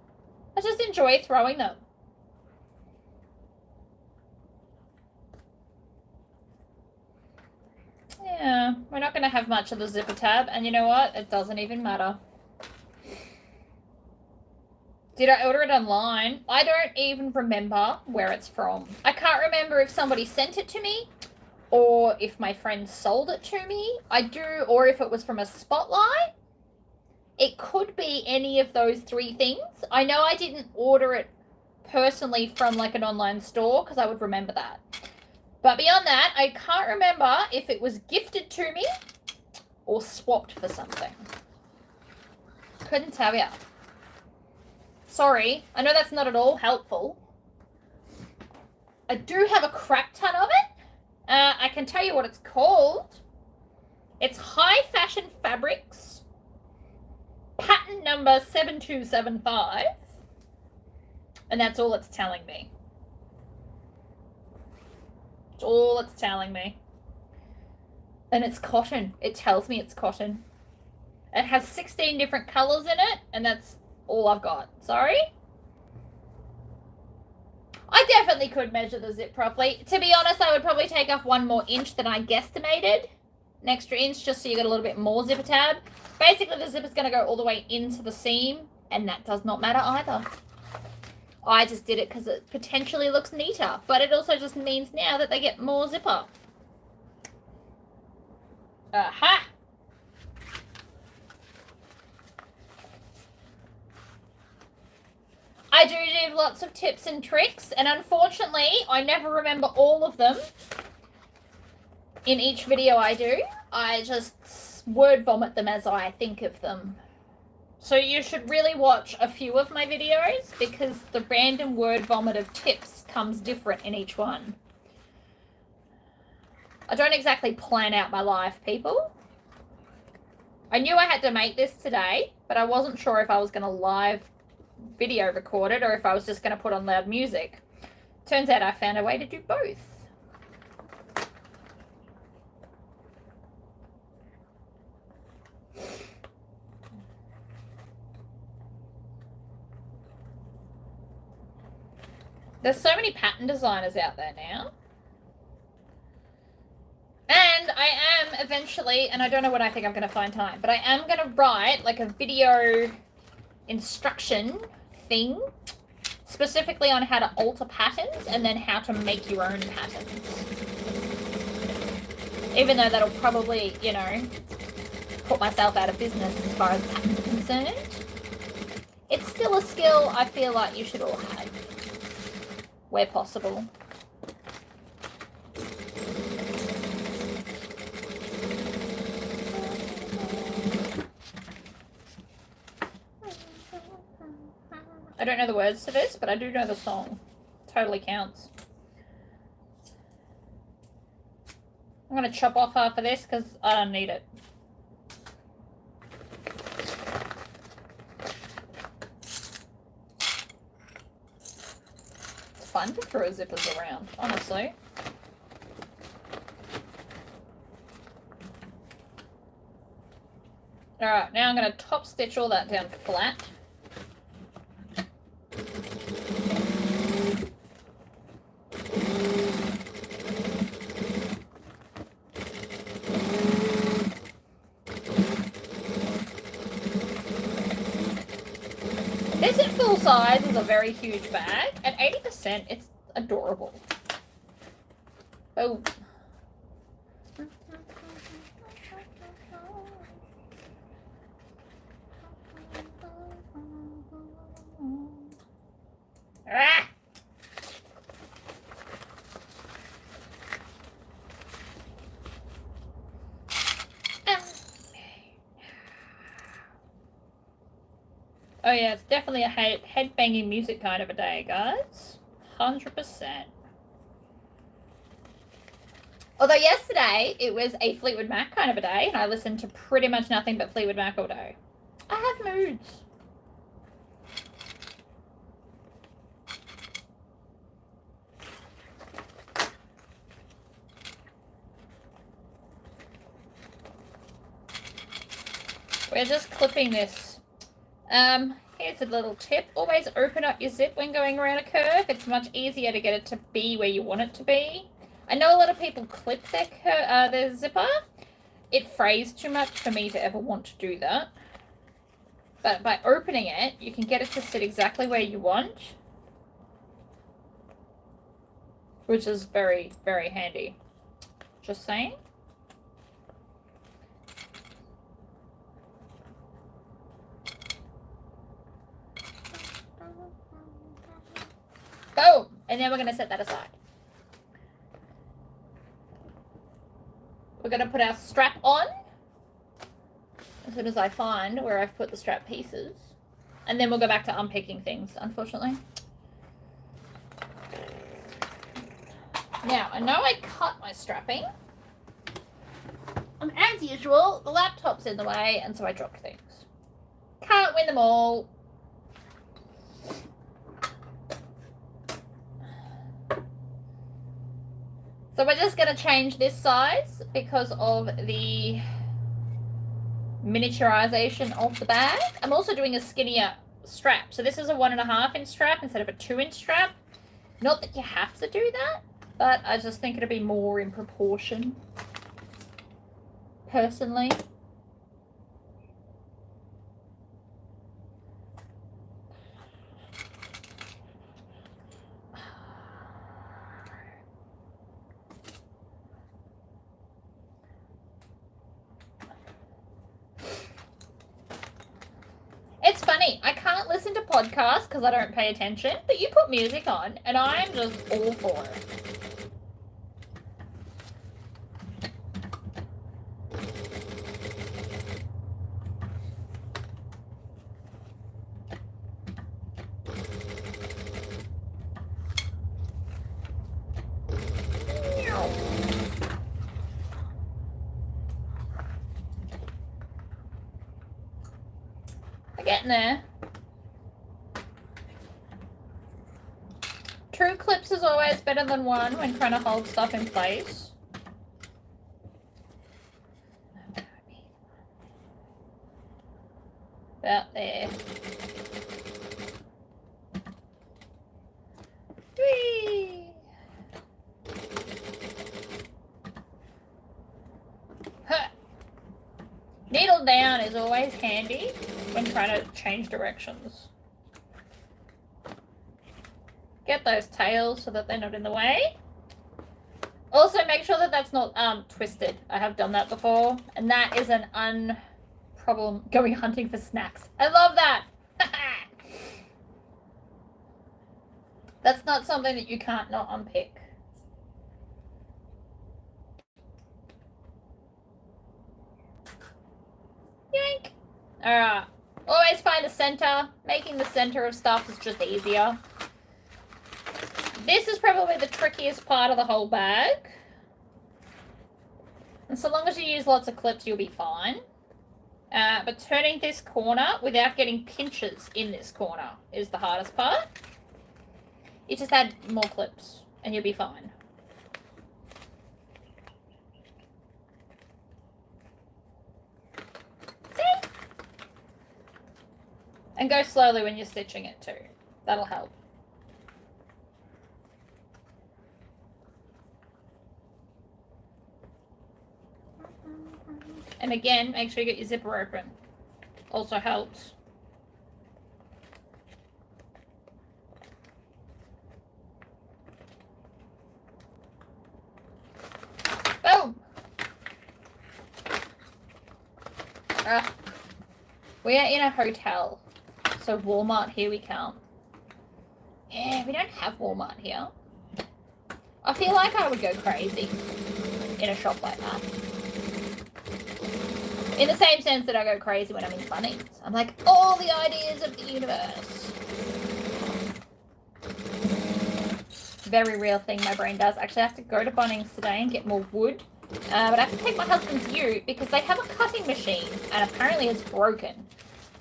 I just enjoy throwing them. Yeah, we're not going to have much of the zipper tab. And you know what? It doesn't even matter. Did I order it online? I don't even remember where it's from. I can't remember if somebody sent it to me or if my friend sold it to me. I do, or if it was from a spotlight. It could be any of those three things. I know I didn't order it personally from like an online store because I would remember that. But beyond that, I can't remember if it was gifted to me or swapped for something. Couldn't tell ya. Sorry, I know that's not at all helpful. I do have a crap ton of it. I can tell you what it's called. It's High Fashion Fabrics, pattern number 7275. And that's all it's telling me. That's all it's telling me. And it's cotton. It tells me it's cotton. It has 16 different colors in it, and that's all I've got. Sorry? I definitely could measure the zip properly. To be honest, I would probably take off 1 more inch than I guesstimated. An extra inch just so you get a little bit more zipper tab. Basically, the zip is going to go all the way into the seam, and that does not matter either. I just did it because it potentially looks neater, but it also just means now that they get more zipper. Aha! I do give lots of tips and tricks, and unfortunately, I never remember all of them in each video I do. I just word vomit them as I think of them. So you should really watch a few of my videos because the random word vomit of tips comes different in each one. I don't exactly plan out my life, people. I knew I had to make this today, but I wasn't sure if I was going to live video record it or if I was just going to put on loud music. Turns out I found a way to do both. There's so many pattern designers out there now. And I am eventually, and I don't know when I think I'm going to find time, but I am going to write like a video instruction thing specifically on how to alter patterns and then how to make your own patterns. Even though that'll probably, you know, put myself out of business as far as patterns are concerned. It's still a skill I feel like you should all have, where possible. I don't know the words to this, but I do know the song. Totally counts. I'm going to chop off half of this because I don't need it. It's fun to throw zippers around, honestly. Alright, now I'm going to top stitch all that down flat. This in full size is a very huge bag. At 80%, it's adorable. Oh. Ah! Oh yeah, it's definitely a head-banging music kind of a day, guys. 100%. Although yesterday, it was a Fleetwood Mac kind of a day, and I listened to pretty much nothing but Fleetwood Mac all day. I have moods. We're just clipping this. Here's a little tip. Always open up your zip when going around a curve. It's much easier to get it to be where you want it to be. I know a lot of people clip their zipper. It frays too much for me to ever want to do that. But by opening it, you can get it to sit exactly where you want. Which is very, very handy. Just saying. Boom! And then we're going to set that aside. We're going to put our strap on as soon as I find where I've put the strap pieces. And then we'll go back to unpicking things, unfortunately. Now, I know I cut my strapping. And as usual, the laptop's in the way, and so I dropped things. Can't win them all. So we're just going to change this size because of the miniaturization of the bag. I'm also doing a skinnier strap. So this is a 1.5 inch strap instead of a 2 inch strap. Not that you have to do that, but I just think it'll be more in proportion, personally. It's funny, I can't listen to podcasts because I don't pay attention, but you put music on and I'm just all for it. We're getting there. 2 clips is always better than 1 when trying to hold stuff in place. About there. Whee! Huh. Needle down is always handy when trying to change directions. Get those tails so that they're not in the way. Also, make sure that that's not twisted. I have done that before, and that is an problem going hunting for snacks. I love that. That's not something that you can't not unpick. Yank. Alright. Always find a center. Making the center of stuff is just easier. This is probably the trickiest part of the whole bag. And so long as you use lots of clips, you'll be fine. But turning this corner without getting pinches in this corner is the hardest part. You just add more clips and you'll be fine. See? And go slowly when you're stitching it too. That'll help. And again, make sure you get your zipper open. Also helps. Boom! We are in a hotel. So Walmart, here we come. Yeah, we don't have Walmart here. I feel like I would go crazy in a shop like that. In the same sense that I go crazy when I'm in Bunnings. I'm like, all the ideas of the universe. Very real thing my brain does. Actually, I have to go to Bunnings today and get more wood. But I have to take my husband to you because they have a cutting machine and apparently it's broken.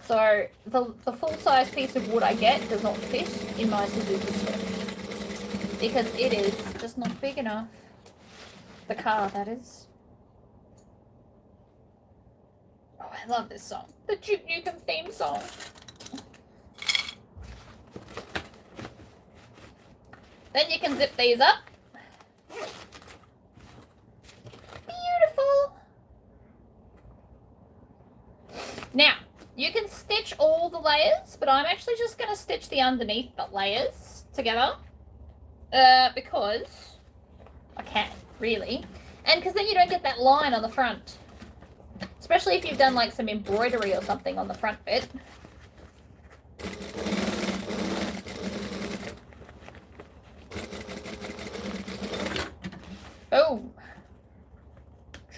So the full-size piece of wood I get does not fit in my Suzuki Swift. Because it is just not big enough. The car, that is. Oh, I love this song. The Duke Nukem theme song. Then you can zip these up. Beautiful. Now, you can stitch all the layers, but I'm actually just going to stitch the underneath the layers together. Because I can, really. And because then you don't get that line on the front. Especially if you've done like some embroidery or something on the front bit. Boom.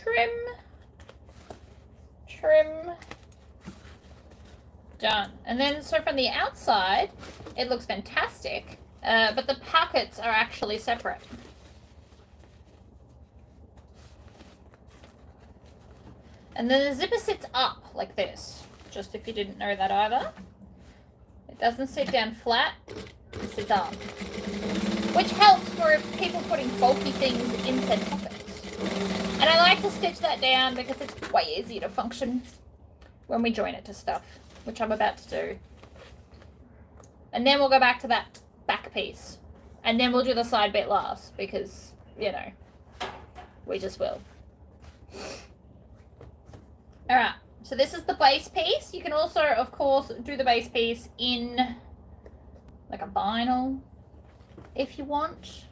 Trim. Trim. Done. And then so from the outside, it looks fantastic. But the pockets are actually separate. And then the zipper sits up like this, just if you didn't know that either. It doesn't sit down flat, it sits up. Which helps for people putting bulky things in said pockets. And I like to stitch that down because it's way easier to function when we join it to stuff, which I'm about to do. And then we'll go back to that back piece. And then we'll do the side bit last because, you know, we just will. Alright, so this is the base piece. You can also, of course, do the base piece in like a vinyl if you want.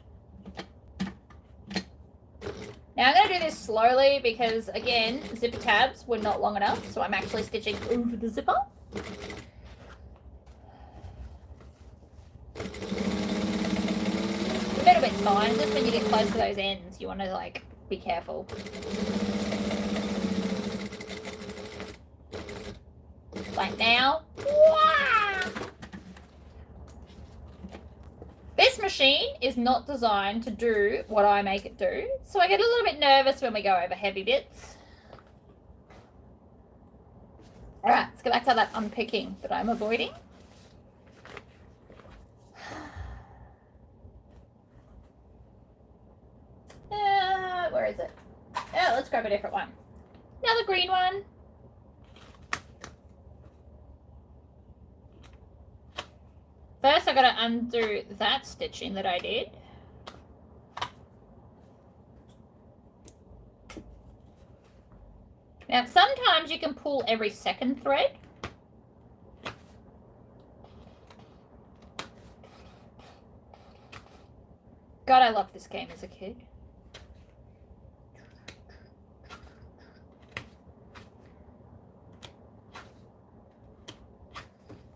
Now I'm going to do this slowly because, again, zipper tabs were not long enough, so I'm actually stitching over the zipper. The middle bit's fine, just when you get close to those ends, you want to, like, be careful. Like now. Wow! This machine is not designed to do what I make it do, so I get a little bit nervous when we go over heavy bits. Alright, let's go back to that unpicking that I'm avoiding. is it? Oh, let's grab a different one. Another green one. First, I gotta undo that stitching that I did. Now, sometimes you can pull every second thread. God, I loved this game as a kid.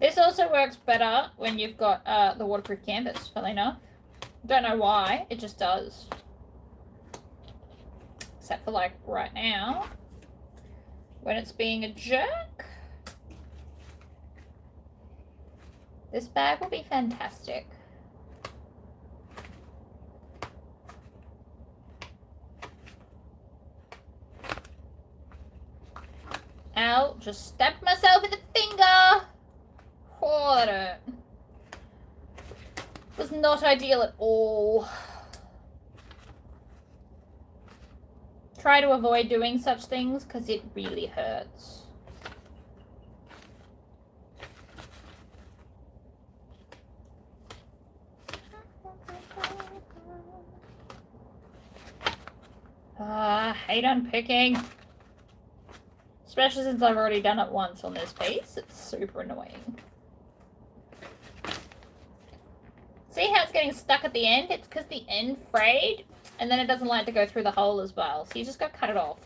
This also works better when you've got the waterproof canvas, funnily enough. Don't know why, it just does. Except for like right now, when it's being a jerk. This bag will be fantastic. Ow, just stabbed myself in the finger. Oh, that hurt. Was not ideal at all. Try to avoid doing such things because it really hurts. I hate unpicking. Especially since I've already done it once on this piece. It's super annoying. See how it's getting stuck at the end? It's because the end frayed, and then it doesn't like to go through the hole as well. So you just got to cut it off.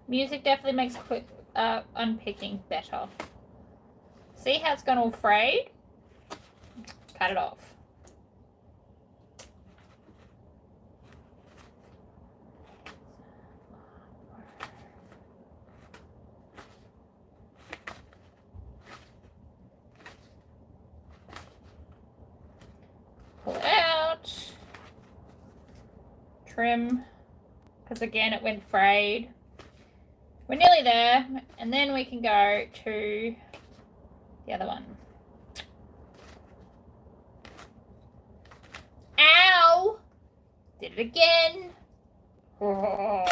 Music definitely makes quick unpicking better. See how it's gone all frayed? Cut it off. Pull it out. Trim. Because again, it went frayed. We're nearly there. And then we can go to the other one. Ow! Did it again. Oh.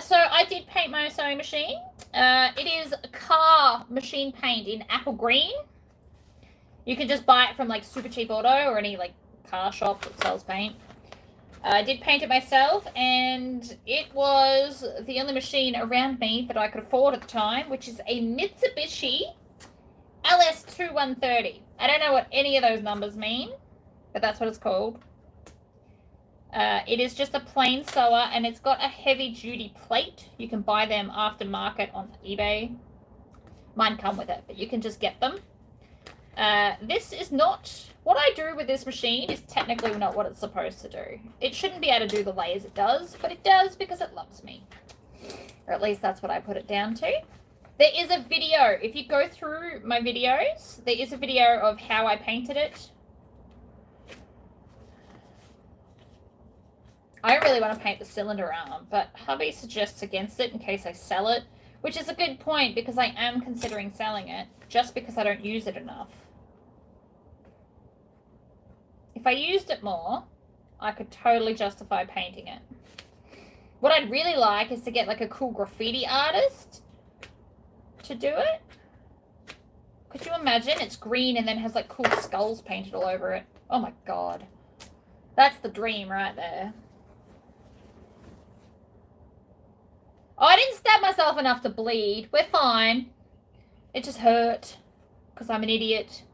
So I did paint my sewing machine. It is a car machine paint in apple green. You can just buy it from like Super Cheap Auto or any like car shop that sells paint. I did paint it myself, and it was the only machine around me that I could afford at the time, which is a Mitsubishi LS2130. I don't know what any of those numbers mean, but that's what it's called. It is just a plain sewer, and it's got a heavy-duty plate. You can buy them aftermarket on eBay. Mine come with it, but you can just get them. This is not... What I do with this machine is technically not what it's supposed to do. It shouldn't be able to do the layers it does, but it does because it loves me. Or at least that's what I put it down to. There is a video. If you go through my videos, there is a video of how I painted it. I don't really want to paint the cylinder arm, but hubby suggests against it in case I sell it, which is a good point because I am considering selling it just because I don't use it enough. If I used it more, I could totally justify painting it. What I'd really like is to get like a cool graffiti artist to do it. Could you imagine? It's green and then has like cool skulls painted all over it. Oh my god. That's the dream right there. Oh, I didn't stab myself enough to bleed. We're fine. It just hurt because I'm an idiot.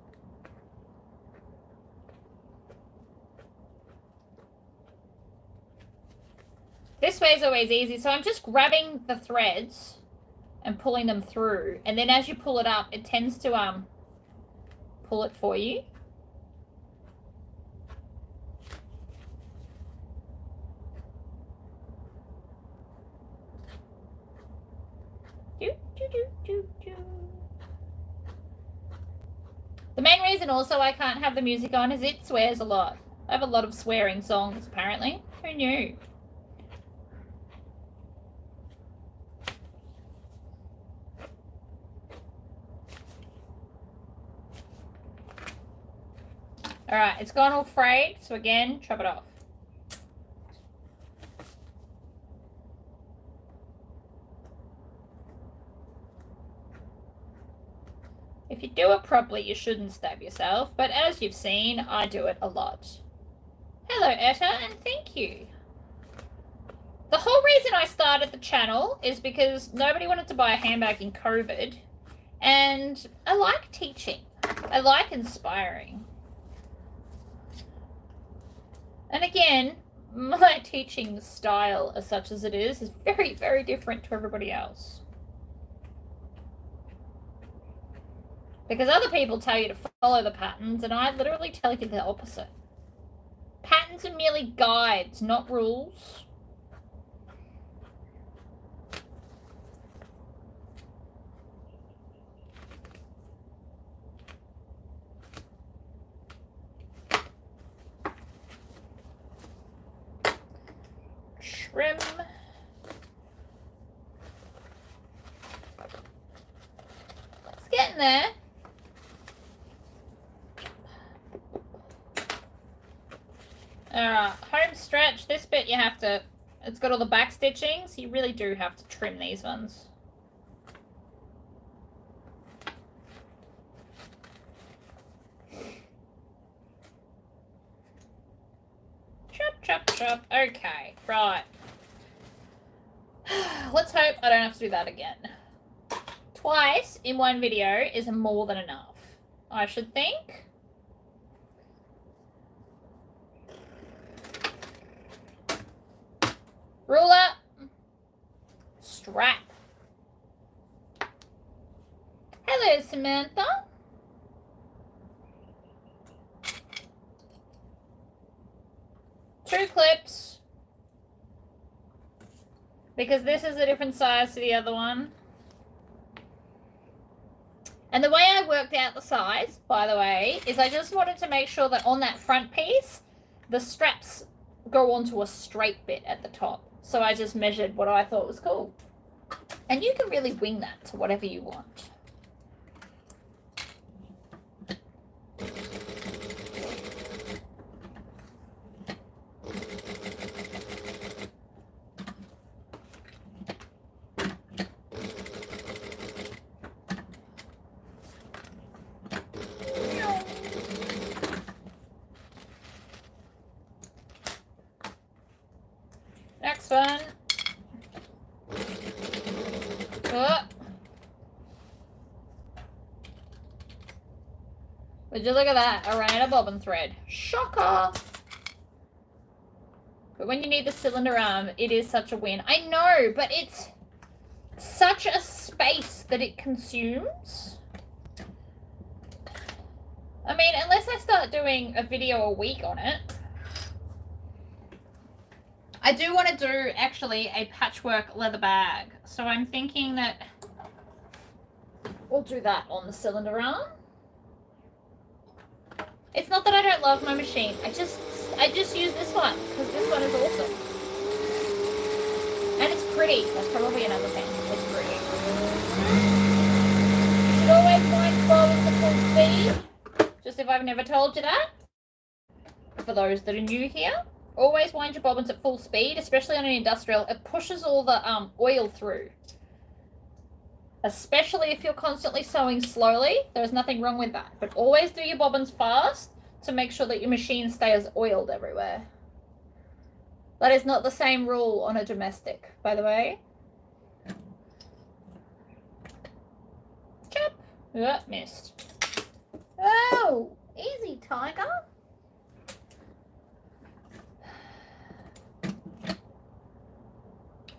This way is always easy. So I'm just grabbing the threads and pulling them through. And then as you pull it up, it tends to pull it for you. The main reason also I can't have the music on is it swears a lot. I have a lot of swearing songs, apparently. Who knew? All right, it's gone all frayed, so again, chop it off. If you do it properly, you shouldn't stab yourself, but as you've seen, I do it a lot. Hello, Etta, and thank you. The whole reason I started the channel is because nobody wanted to buy a handbag in COVID, and I like teaching. I like inspiring. And again, my teaching style, as such as it is very, very different to everybody else. Because other people tell you to follow the patterns, and I literally tell you the opposite. Patterns are merely guides, not rules. Trim. It's getting there. Alright, home stretch. This bit you have to, it's got all the back stitching, so you really do have to trim these ones. Chop, chop, chop. Okay, right. Let's hope I don't have to do that again. Twice in one video is more than enough, I should think. Ruler. Strap. Hello, Samantha. Two clips. Because this is a different size to the other one. And the way I worked out the size, by the way, is I just wanted to make sure that on that front piece, the straps go onto a straight bit at the top. So I just measured what I thought was cool. And you can really wing that to whatever you want. Next one. Oh. Would you look at that? I ran out of bobbin thread. Shocker! But when you need the cylinder arm, it is such a win. I know, but it's such a space that it consumes. I mean, unless I start doing a video a week on it. I do want to do, actually, a patchwork leather bag. So I'm thinking that we'll do that on the cylinder arm. It's not that I don't love my machine. I just use this one because this one is awesome. And it's pretty. That's probably another thing. It's pretty. You should always wind bobbins at full speed. Just if I've never told you that. For those that are new here. Always wind your bobbins at full speed, especially on an industrial. It pushes all the oil through. Especially if you're constantly sewing slowly. There's nothing wrong with that. But always do your bobbins fast to make sure that your machine stays oiled everywhere. That is not the same rule on a domestic, by the way. Chop. Oh, missed. Oh, easy, tiger.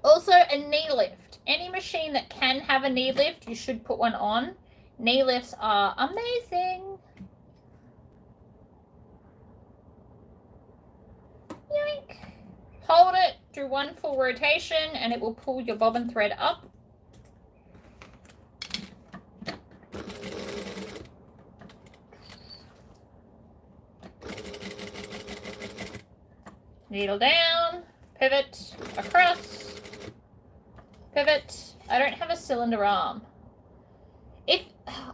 Also, a knee lift. Any machine that can have a knee lift, you should put one on. Knee lifts are amazing. Yoink. Hold it, do one full rotation, and it will pull your bobbin thread up. Needle down, pivot, across. Pivot. I don't have a cylinder arm. If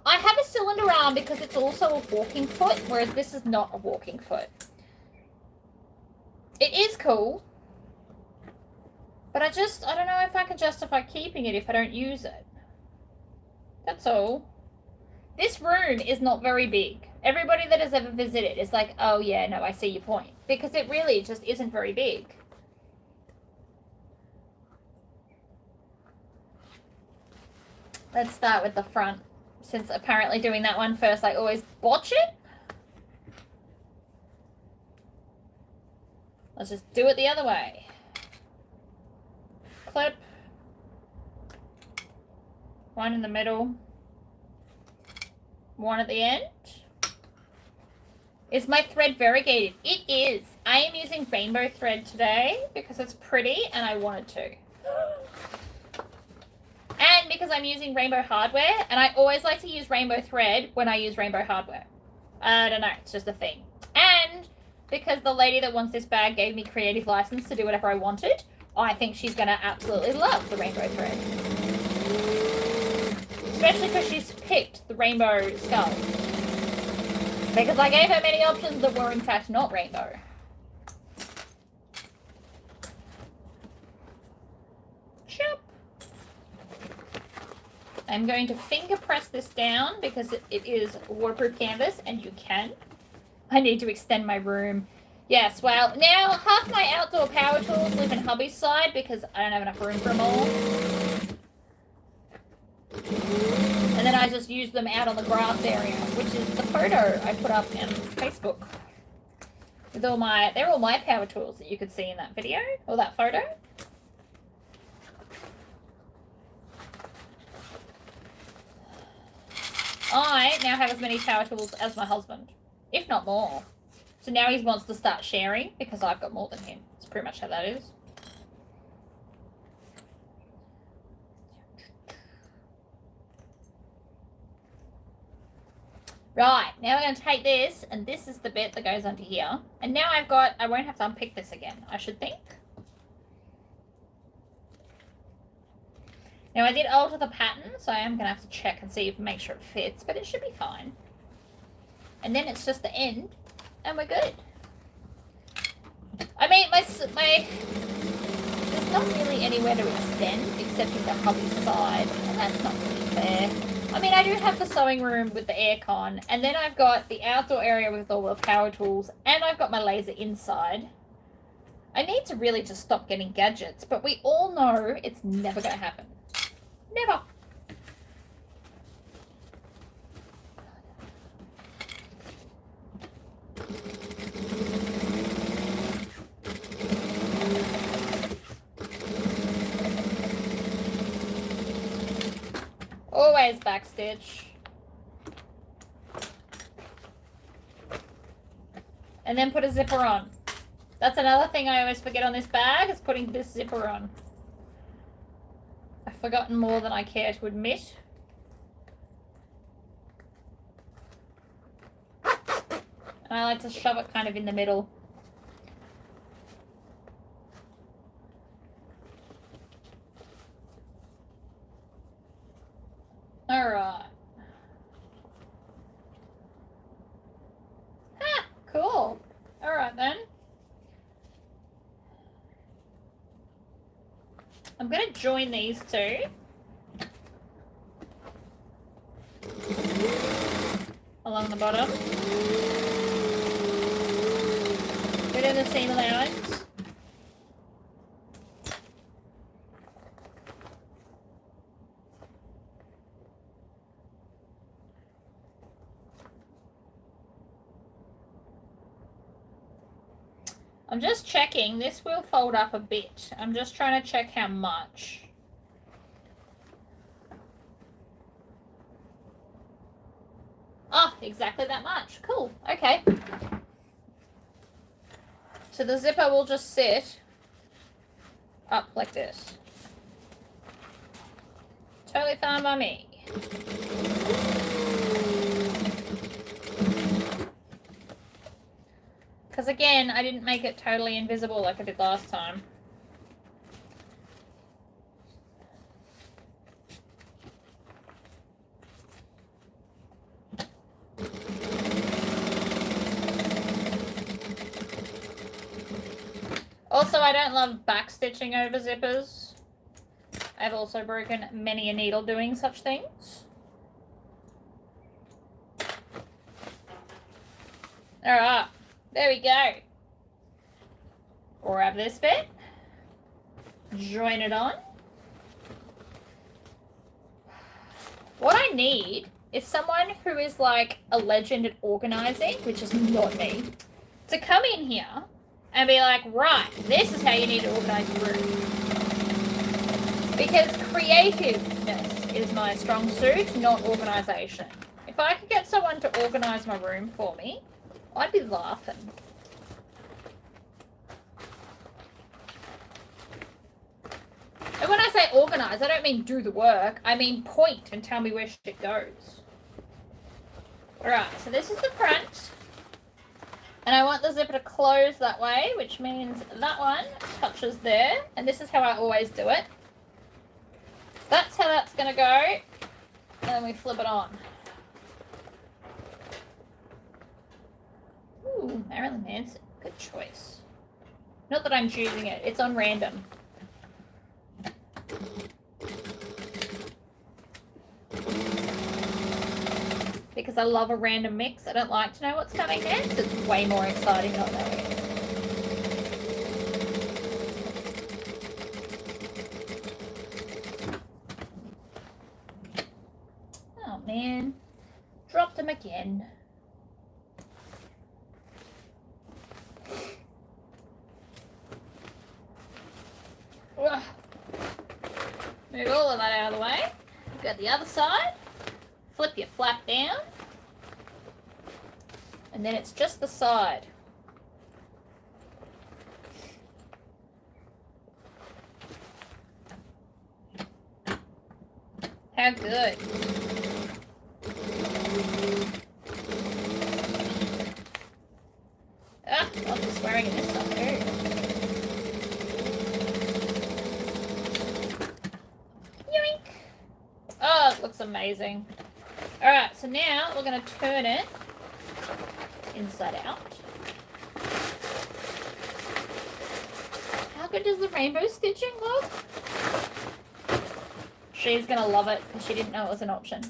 I I have a cylinder arm because it's also a walking foot, whereas this is not a walking foot. It is cool, but I don't know if I can justify keeping it if I don't use it. That's all. This room is not very big. Everybody that has ever visited is like, oh yeah, no, I see your point. Because it really just isn't very big. Let's start with the front. Since apparently doing that one first, I always botch it. Let's just do it the other way. Clip. One in the middle. One at the end. Is my thread variegated? It is. I am using rainbow thread today because it's pretty and I wanted to. And because I'm using rainbow hardware, and I always like to use rainbow thread when I use rainbow hardware. I don't know, it's just a thing. And because the lady that wants this bag gave me creative license to do whatever I wanted, I think she's going to absolutely love the rainbow thread. Especially because she's picked the rainbow skull. Because I gave her many options that were in fact not rainbow. Chop. I'm going to finger press this down because it is waterproof canvas and you can. I need to extend my room. Yes, well, now half my outdoor power tools live in hubby's side because I don't have enough room for them all. And then I just use them out on the grass area, which is the photo I put up on Facebook. With they're all my power tools that you could see in that video, or that photo. I now have as many power tools as my husband, if not more. So now he wants to start sharing because I've got more than him. That's pretty much how that is. Right, now we're going to take this, and this is the bit that goes onto here. And now I won't have to unpick this again, I should think. Now I did alter the pattern, so I am going to have to check and see if make sure it fits, but it should be fine. And then it's just the end, and we're good. I mean, there's not really anywhere to extend except in the hubby's side, and that's not really fair. I mean, I do have the sewing room with the aircon, and then I've got the outdoor area with all the power tools, and I've got my laser inside. I need to really just stop getting gadgets, but we all know it's never going to happen. Never. Always backstitch. And then put a zipper on. That's another thing I always forget on this bag, is putting this zipper on. I've forgotten more than I care to admit. And I like to shove it kind of in the middle. Alright. Ah, cool. Alright then. I'm going to join these two. Along the bottom. Bit of the seam allowance. I'm just checking. This will fold up a bit. I'm just trying to check how much. Oh, exactly that much. Cool. Okay. So the zipper will just sit up like this. Totally fine by me. Because again, I didn't make it totally invisible like I did last time. Also, I don't love backstitching over zippers. I've also broken many a needle doing such things. Alright, there we go. Grab this bit. Join it on. What I need is someone who is like a legend at organising, which is not me, to come in here and be like, right, this is how you need to organise your room. Because creativeness is my strong suit, not organisation. If I could get someone to organise my room for me, I'd be laughing. And when I say organise, I don't mean do the work. I mean point and tell me where shit goes. Alright, so this is the front. And I want the zipper to close that way, which means that one touches there. And this is how I always do it. That's how that's going to go. And then we flip it on. Ooh, Marilyn Manson. Good choice. Not that I'm choosing it. It's on random. Because I love a random mix. I don't like to know what's coming next. It's way more exciting not knowing it. Oh man. Dropped them again. Ugh. Move all of that out of the way. Got the other side. Flip your flap down. And then it's just the side. How good. Ah, lots of swearing in this stuff too. Yoink. Oh, it looks amazing. Alright, so now we're going to turn it inside out. How good does the rainbow stitching look? She's going to love it because she didn't know it was an option.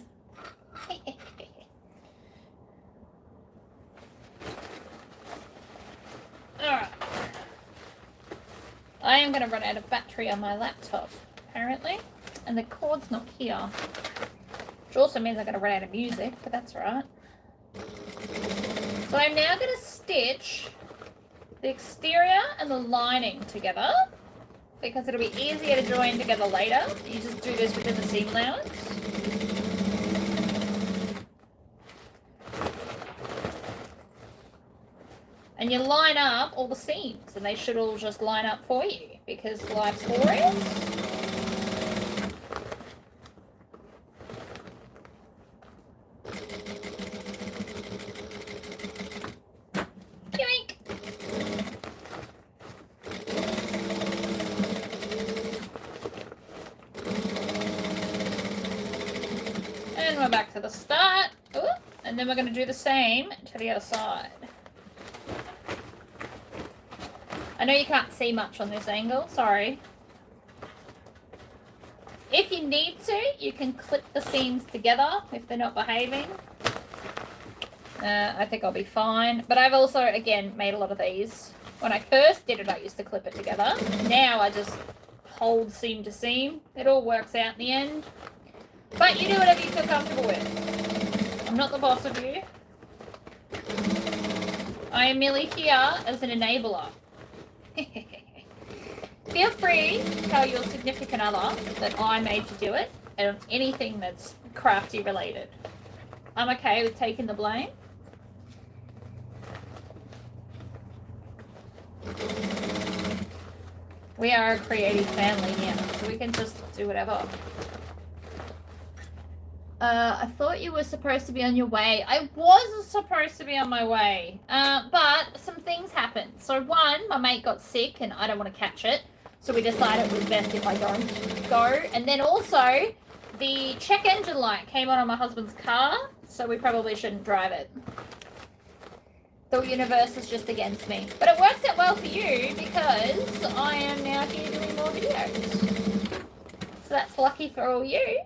Alright. I am going to run out of battery on my laptop, apparently. And the cord's not here. Which also means I'm going to run out of music, but that's right. So I'm now going to stitch the exterior and the lining together because it'll be easier to join together later. You just do this within the seam allowance. And you line up all the seams and they should all just line up for you because life's glorious. Back to the start. Ooh, and then we're going to do the same to the other side. I know you can't see much on this angle, sorry. If you need to, you can clip the seams together if they're not behaving. I think I'll be fine. But I've also, again, made a lot of these. When I first did it, I used to clip it together. Now I just hold seam to seam. It all works out in the end. But you do whatever you feel comfortable with. I'm not the boss of you. I am merely here as an enabler. Feel free to tell your significant other that I made you do it, and anything that's crafty related. I'm okay with taking the blame. We are a creative family now, so we can just do whatever. I thought you were supposed to be on your way. I was supposed to be on my way, but some things happened. So one, my mate got sick and I don't want to catch it. So we decided it was best if I don't go. And then also, the check engine light came on my husband's car, so we probably shouldn't drive it. The universe is just against me. But it works out well for you because I am now here doing more videos. So that's lucky for all you.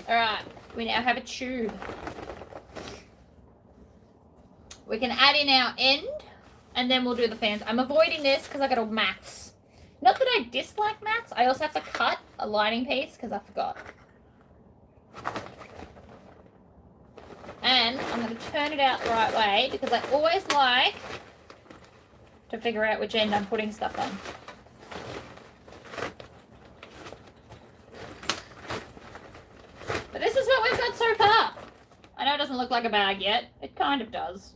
Alright, we now have a tube. We can add in our end and then we'll do the fans. I'm avoiding this because I got all mats. Not that I dislike mats, I also have to cut a lining piece because I forgot. And I'm going to turn it out the right way because I always like to figure out which end I'm putting stuff on. But this is what we've got so far. I know it doesn't look like a bag yet. It kind of does.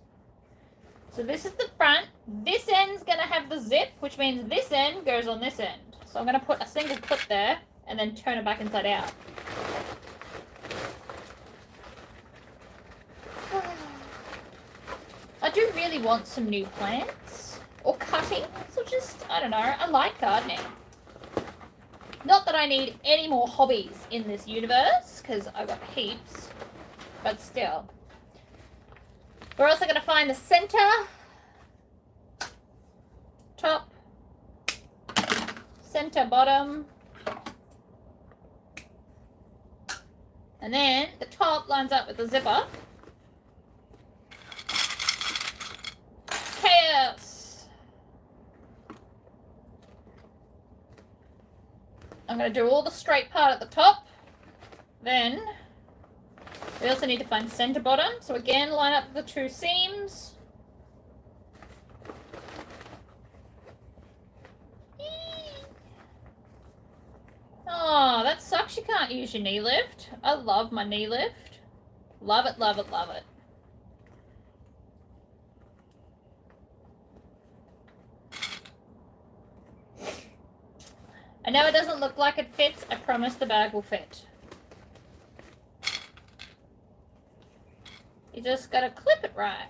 So this is the front. This end's going to have the zip, which means this end goes on this end. So I'm going to put a single clip there and then turn it back inside out. I do really want some new plants or cuttings or just, I don't know, I like gardening. Not that I need any more hobbies in this universe because I've got heaps, but still. We're also going to find the center, top, center, bottom, and then the top lines up with the zipper. Chaos! I'm going to do all the straight part at the top, then we also need to find center bottom. So again, line up the two seams. Oh, that sucks you can't use your knee lift. I love my knee lift. Love it, love it, love it. I know it doesn't look like it fits. I promise the bag will fit. You just gotta clip it right.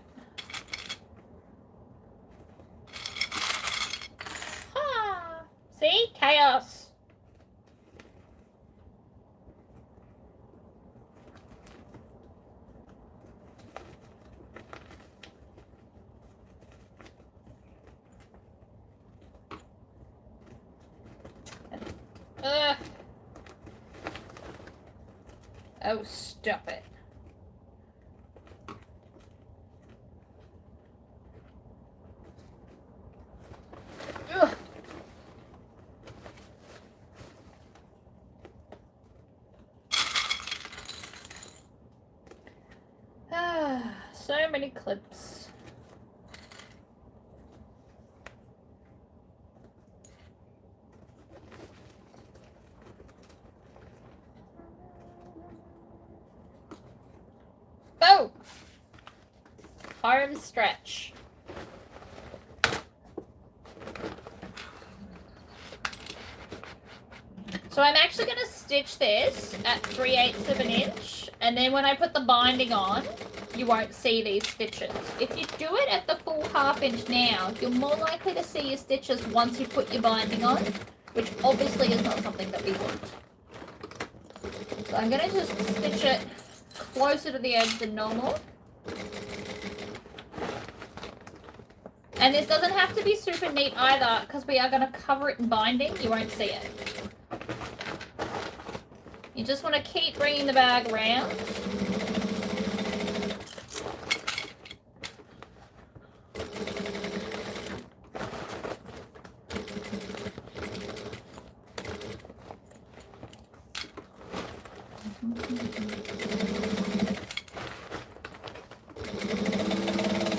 Ha! See? Chaos. Ugh. Oh, stop it. Ugh. Ah, so many clips. Oh! Arm stretch. So I'm actually going to stitch this at 3/8 of an inch, and then when I put the binding on, you won't see these stitches. If you do it at the full 1/2 inch now, you're more likely to see your stitches once you put your binding on, which obviously is not something that we want. So I'm going to just stitch it closer to the edge than normal. And this doesn't have to be super neat either, because we are going to cover it in binding. You won't see it. You just want to keep bringing the bag around.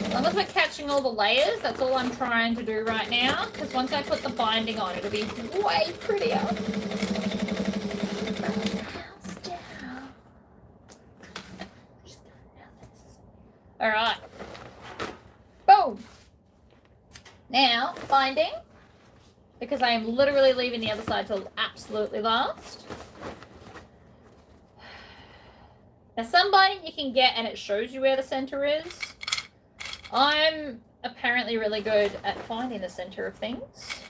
As long as we're catching all the layers, that's all I'm trying to do right now, because once I put the binding on, it'll be way prettier. Alright. Boom! Now, binding, because I am literally leaving the other side till absolutely last. Now, some binding you can get and it shows you where the center is. I'm apparently really good at finding the center of things.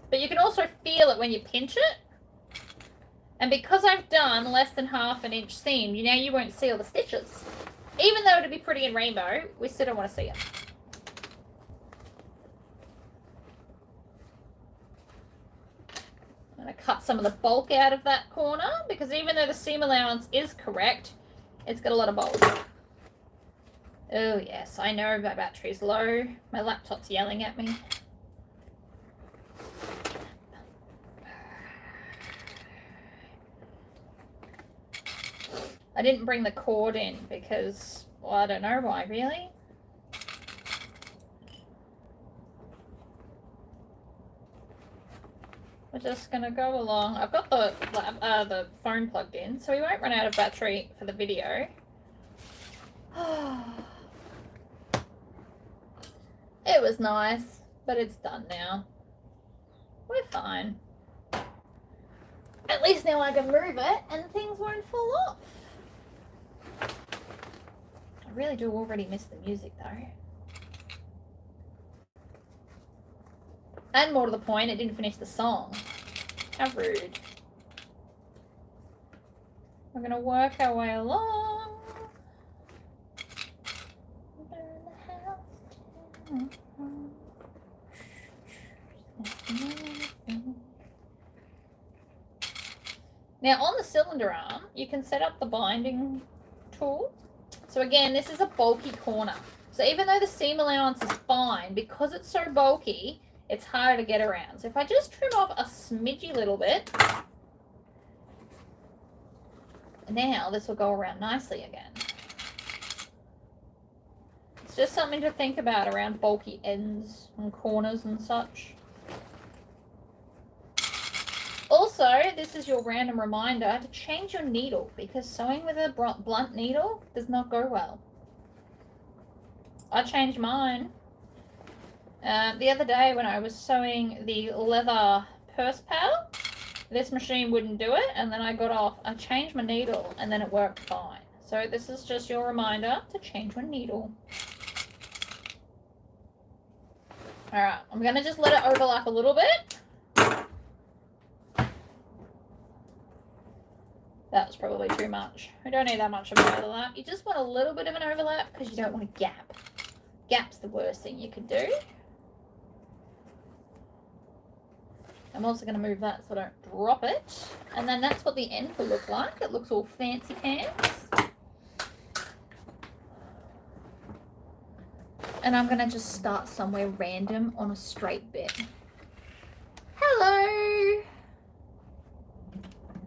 But you can also feel it when you pinch it. And because I've done less than 1/2 inch seam, now you won't see all the stitches. Even though it'd be pretty in rainbow, we still don't want to see it. I'm going to cut some of the bulk out of that corner because even though the seam allowance is correct, it's got a lot of bulk. Oh yes, I know my battery's low. My laptop's yelling at me. I didn't bring the cord in because, well, I don't know why, really. We're just going to go along. I've got the phone plugged in, so we won't run out of battery for the video. It was nice, but it's done now. We're fine. At least now I can move it and things won't fall off. I really do already miss the music though. And more to the point, it didn't finish the song. How rude. We're going to work our way along. Now on the cylinder arm, you can set up the binding tool. So again, this is a bulky corner. So even though the seam allowance is fine, because it's so bulky, it's harder to get around. So if I just trim off a smidgy little bit, now this will go around nicely again. It's just something to think about around bulky ends and corners and such. Also, this is your random reminder to change your needle because sewing with a blunt needle does not go well. I changed mine. The other day when I was sewing the leather purse pal, this machine wouldn't do it, and then I got off. I changed my needle and then it worked fine. So this is just your reminder to change your needle. Alright, I'm going to just let it overlap a little bit. That was probably too much. We don't need that much of an overlap. You just want a little bit of an overlap because you don't want a gap. Gap's the worst thing you could do. I'm also going to move that so I don't drop it. And then that's what the end will look like. It looks all fancy pants. And I'm going to just start somewhere random on a straight bit. Hello!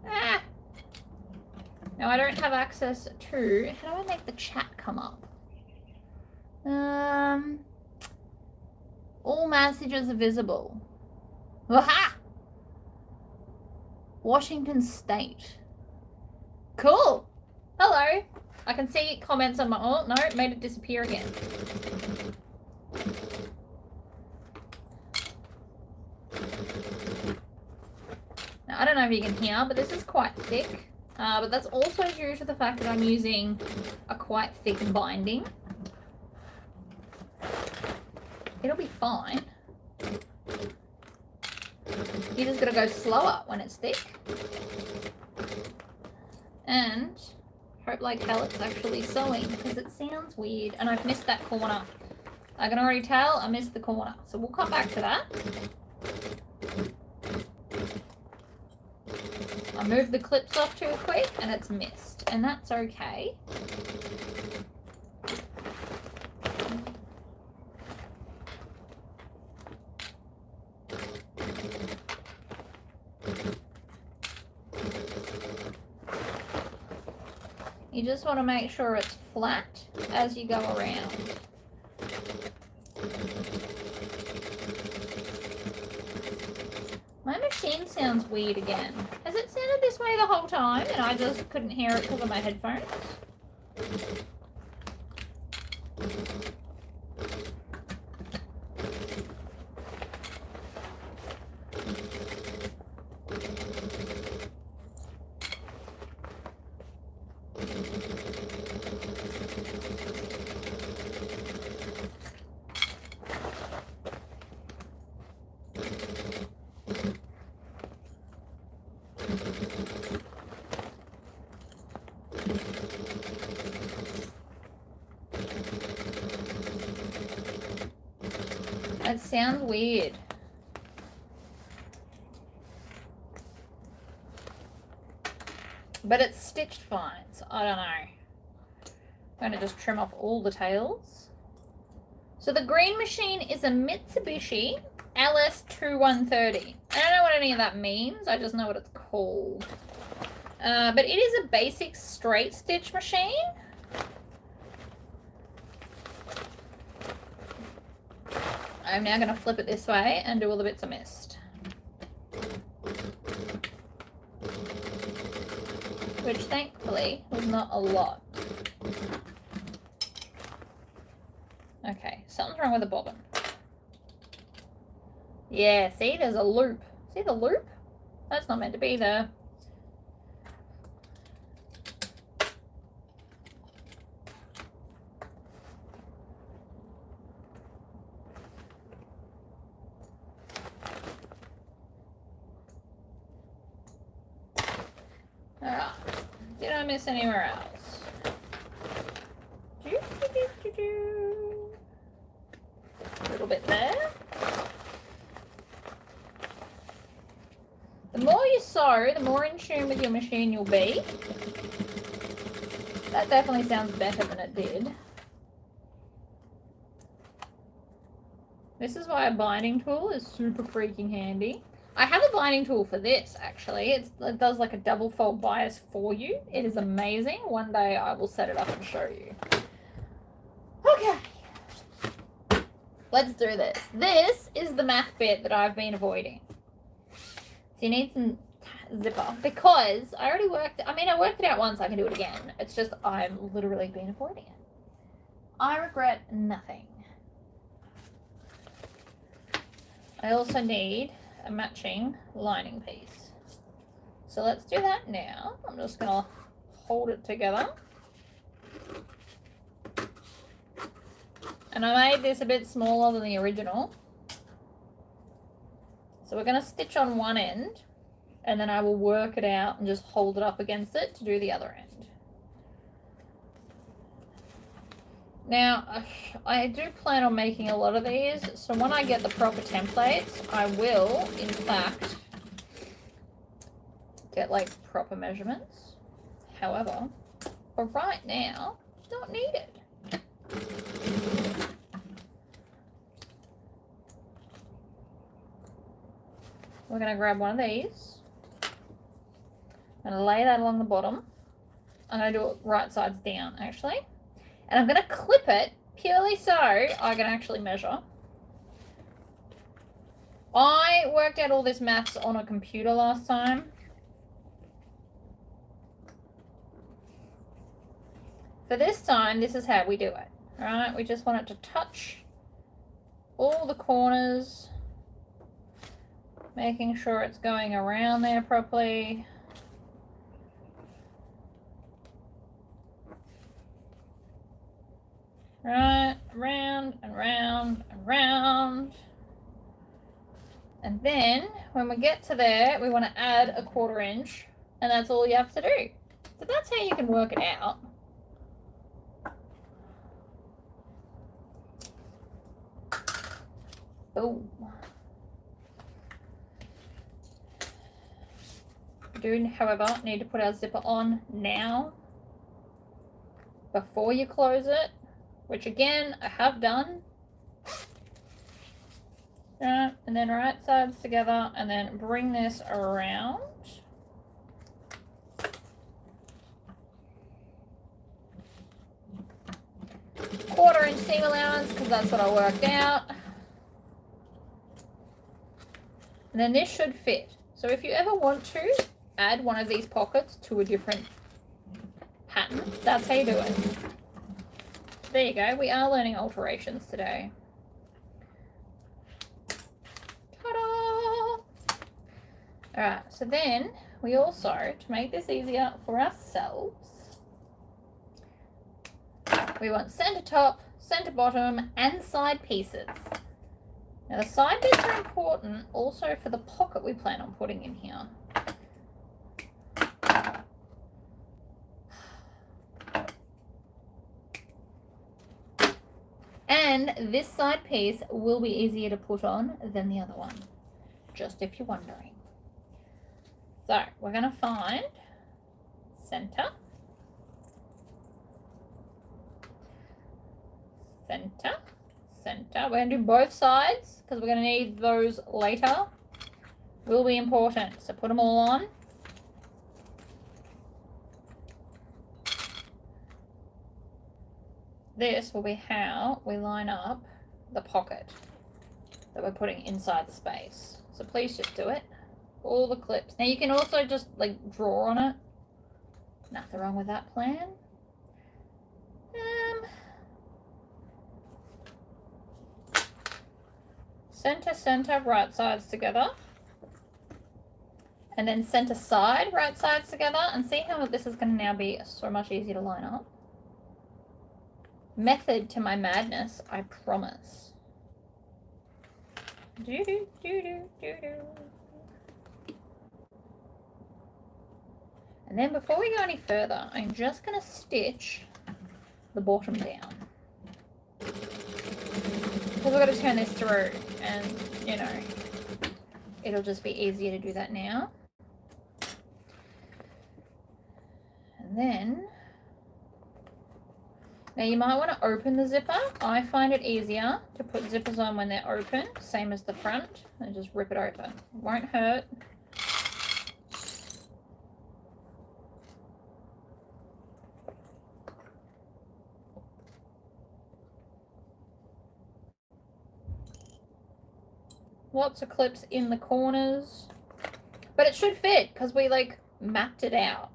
Ah! Now I don't have access to... How do I make the chat come up? All messages are visible. Aha! Washington State. Cool. Hello. I can see comments on my... Oh, no, it made it disappear again. Now, I don't know if you can hear, but this is quite thick. But that's also due to the fact that I'm using a quite thick binding. It'll be fine. You just gotta go slower when it's thick. And hope like hell it's actually sewing because it sounds weird. And I've missed that corner. I can already tell I missed the corner. So we'll come back to that. I moved the clips off too quick and it's missed. And that's okay. You just want to make sure it's flat as you go around. My machine sounds weird again. Has it sounded this way the whole time and I just couldn't hear it because of my headphones? It sounds weird. But it's stitched fine, so I don't know. I'm going to just trim off all the tails. So the green machine is a Mitsubishi LS2130. I don't know what any of that means. I just know what it's called. But it is a basic straight stitch machine. I'm now going to flip it this way and do all the bits I missed. Which thankfully was not a lot. Okay, something's wrong with the bobbin. Yeah, see, there's a loop. See the loop? That's not meant to be there. Alright, did I miss anywhere else? A little bit there. The more you sew, the more in tune with your machine you'll be. That definitely sounds better than it did. This is why a binding tool is super freaking handy. I have a binding tool for this, actually. It does like a double fold bias for you. It is amazing. One day I will set it up and show you. Okay. Let's do this. This is the math bit that I've been avoiding. So you need some zipper because I already worked it out once. I can do it again. It's just I've literally been avoiding it. I regret nothing. I also need a matching lining piece. So let's do that now. I'm just gonna hold it together. And I made this a bit smaller than the original. So we're gonna stitch on one end and then I will work it out and just hold it up against it to do the other end. Now, I do plan on making a lot of these, so when I get the proper templates, I will, in fact, get like proper measurements. However, for right now, not needed. We're going to grab one of these and lay that along the bottom. I'm going to do it right sides down, actually. And I'm going to clip it purely so I can actually measure. I worked out all this maths on a computer last time. For this time, this is how we do it. All right, we just want it to touch all the corners, making sure it's going around there properly. Right, round and round and round. And then when we get to there, we want to add a 1/4 inch, and that's all you have to do. So that's how you can work it out. Boom. We do, however, need to put our zipper on now before you close it, which again I have done. Right, and then right sides together, and then bring this around. Quarter inch seam allowance, because that's what I worked out. And then this should fit. So if you ever want to add one of these pockets to a different pattern, that's how you do it. There you go. We are learning alterations today. Ta-da! Alright, so then we also, to make this easier for ourselves, we want center top, center bottom, and side pieces. Now the side bits are important also for the pocket we plan on putting in here. And And this side piece will be easier to put on than the other one, just if you're wondering. So we're going to find center, center, center. We're going to do both sides because we're going to need those later. Will be important. So put them all on. This will be how we line up the pocket that we're putting inside the space. So please just do it. All the clips. Now you can also just like draw on it. Nothing wrong with that plan. Center, center, right sides together. And then center side, right sides together. And see how this is going to now be so much easier to line up. Method to my madness, I promise. Do do do do do do. And then before we go any further, I'm just going to stitch the bottom down. Because we've got to turn this through and, you know, it'll just be easier to do that now. And then, now you might want to open the zipper. I find it easier to put zippers on when they're open, same as the front, and just rip it open. It won't hurt. Lots of clips in the corners, but it should fit because we like mapped it out.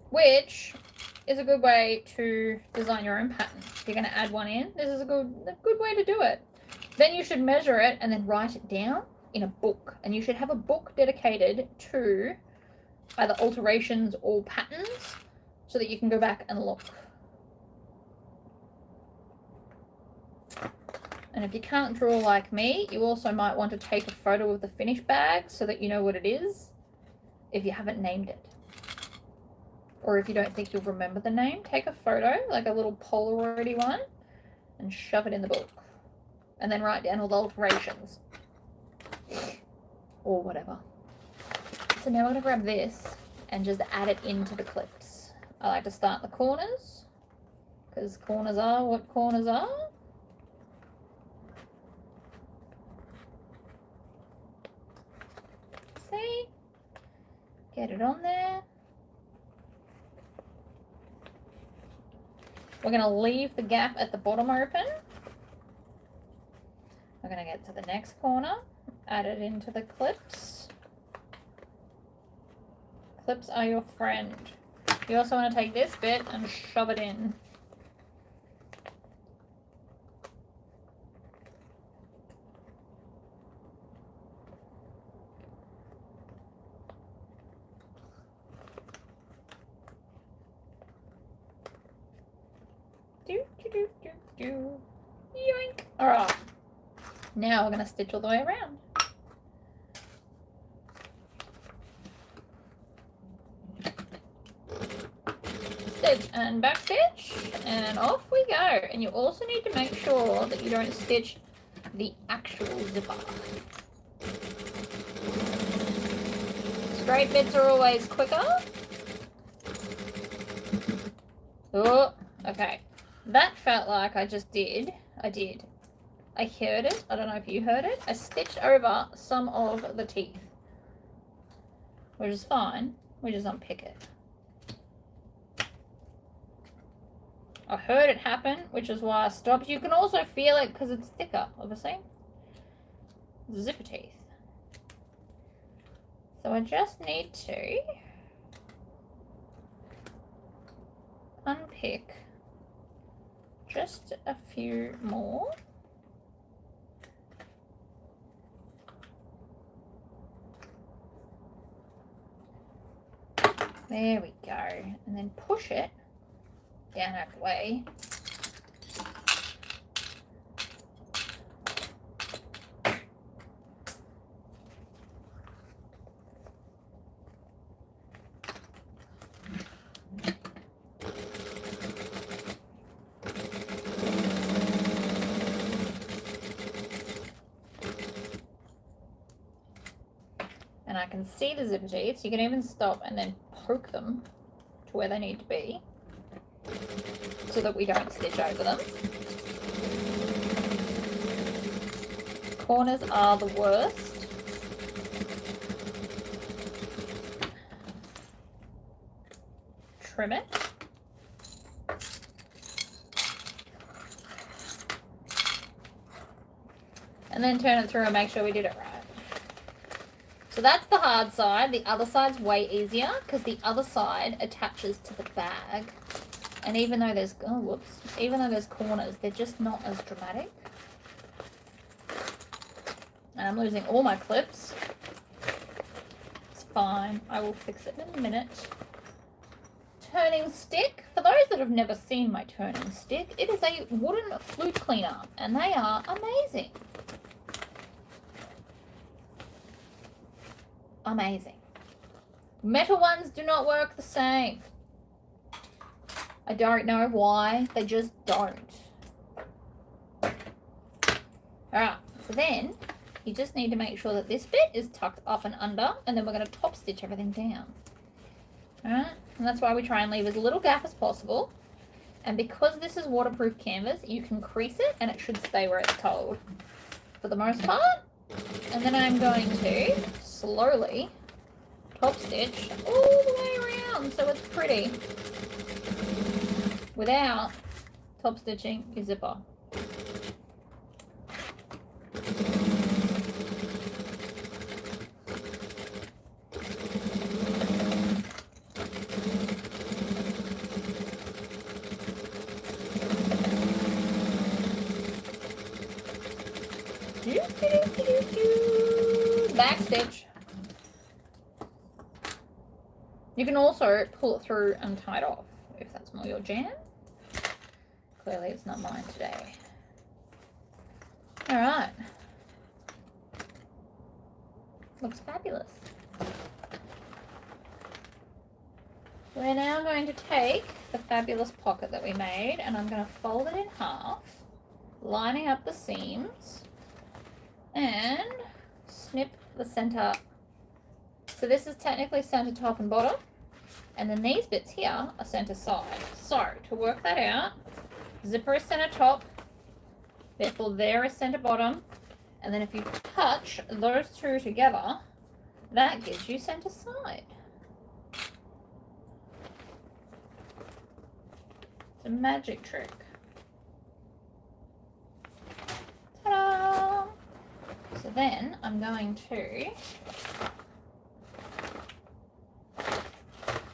Which is a good way to design your own pattern. If you're going to add one in, this is a good way to do it. Then you should measure it and then write it down in a book. And you should have a book dedicated to either alterations or patterns so that you can go back and look. And if you can't draw like me, you also might want to take a photo of the finished bag so that you know what it is if you haven't named it. Or if you don't think you'll remember the name, take a photo, like a little Polaroid one, and shove it in the book. And then write down all the alterations. Or whatever. So now we're going to grab this and just add it into the clips. I like to start the corners, because corners are what corners are. See? Get it on there. We're going to leave the gap at the bottom open. We're going to get to the next corner, add it into the clips. Clips are your friend. You also want to take this bit and shove it in. Yoink. All right. Now we're going to stitch all the way around. Stitch and back stitch, and off we go. And you also need to make sure that you don't stitch the actual zipper. Straight bits are always quicker. Oh, okay. That felt like I just did. I heard it. I don't know if you heard it. I stitched over some of the teeth, which is fine. We just unpick it. I heard it happen, which is why I stopped. You can also feel it because it's thicker, obviously. Zipper teeth. So I just need to unpick just a few more. There we go. And then push it down out of the way. and I can see the zipper teeth, so you can even stop and then poke them to where they need to be so that we don't stitch over them. Corners are the worst. Trim it. And then turn it through and make sure we did it right. So that's the hard side. The other side's way easier because the other side attaches to the bag. And even though there's, oh whoops, even though there's corners, they're just not as dramatic. And I'm losing all my clips. It's fine. I will fix it in a minute. Turning stick. For those that have never seen my turning stick, it is a wooden flute cleaner and they are amazing. Amazing. Metal ones do not work the same. I don't know why, they just don't. Alright, so then you just need to make sure that this bit is tucked up and under, and then we're going to top stitch everything down. Alright, and that's why we try and leave as little gap as possible. And because this is waterproof canvas, you can crease it and it should stay where it's told for the most part. And then I'm going to slowly top stitch all the way around so it's pretty without top stitching your zipper. Back stitch. You can also pull it through and tie it off if that's more your jam. Clearly it's not mine today. Alright. Looks fabulous. We're now going to take the fabulous pocket that we made and I'm going to fold it in half, lining up the seams, and snip the center. So this is technically center top and bottom, and then these bits here are center side. So to work that out, zipper is center top, therefore there is center bottom, and then if you touch those two together, that gives you center side. It's a magic trick. Ta-da! So then I'm going to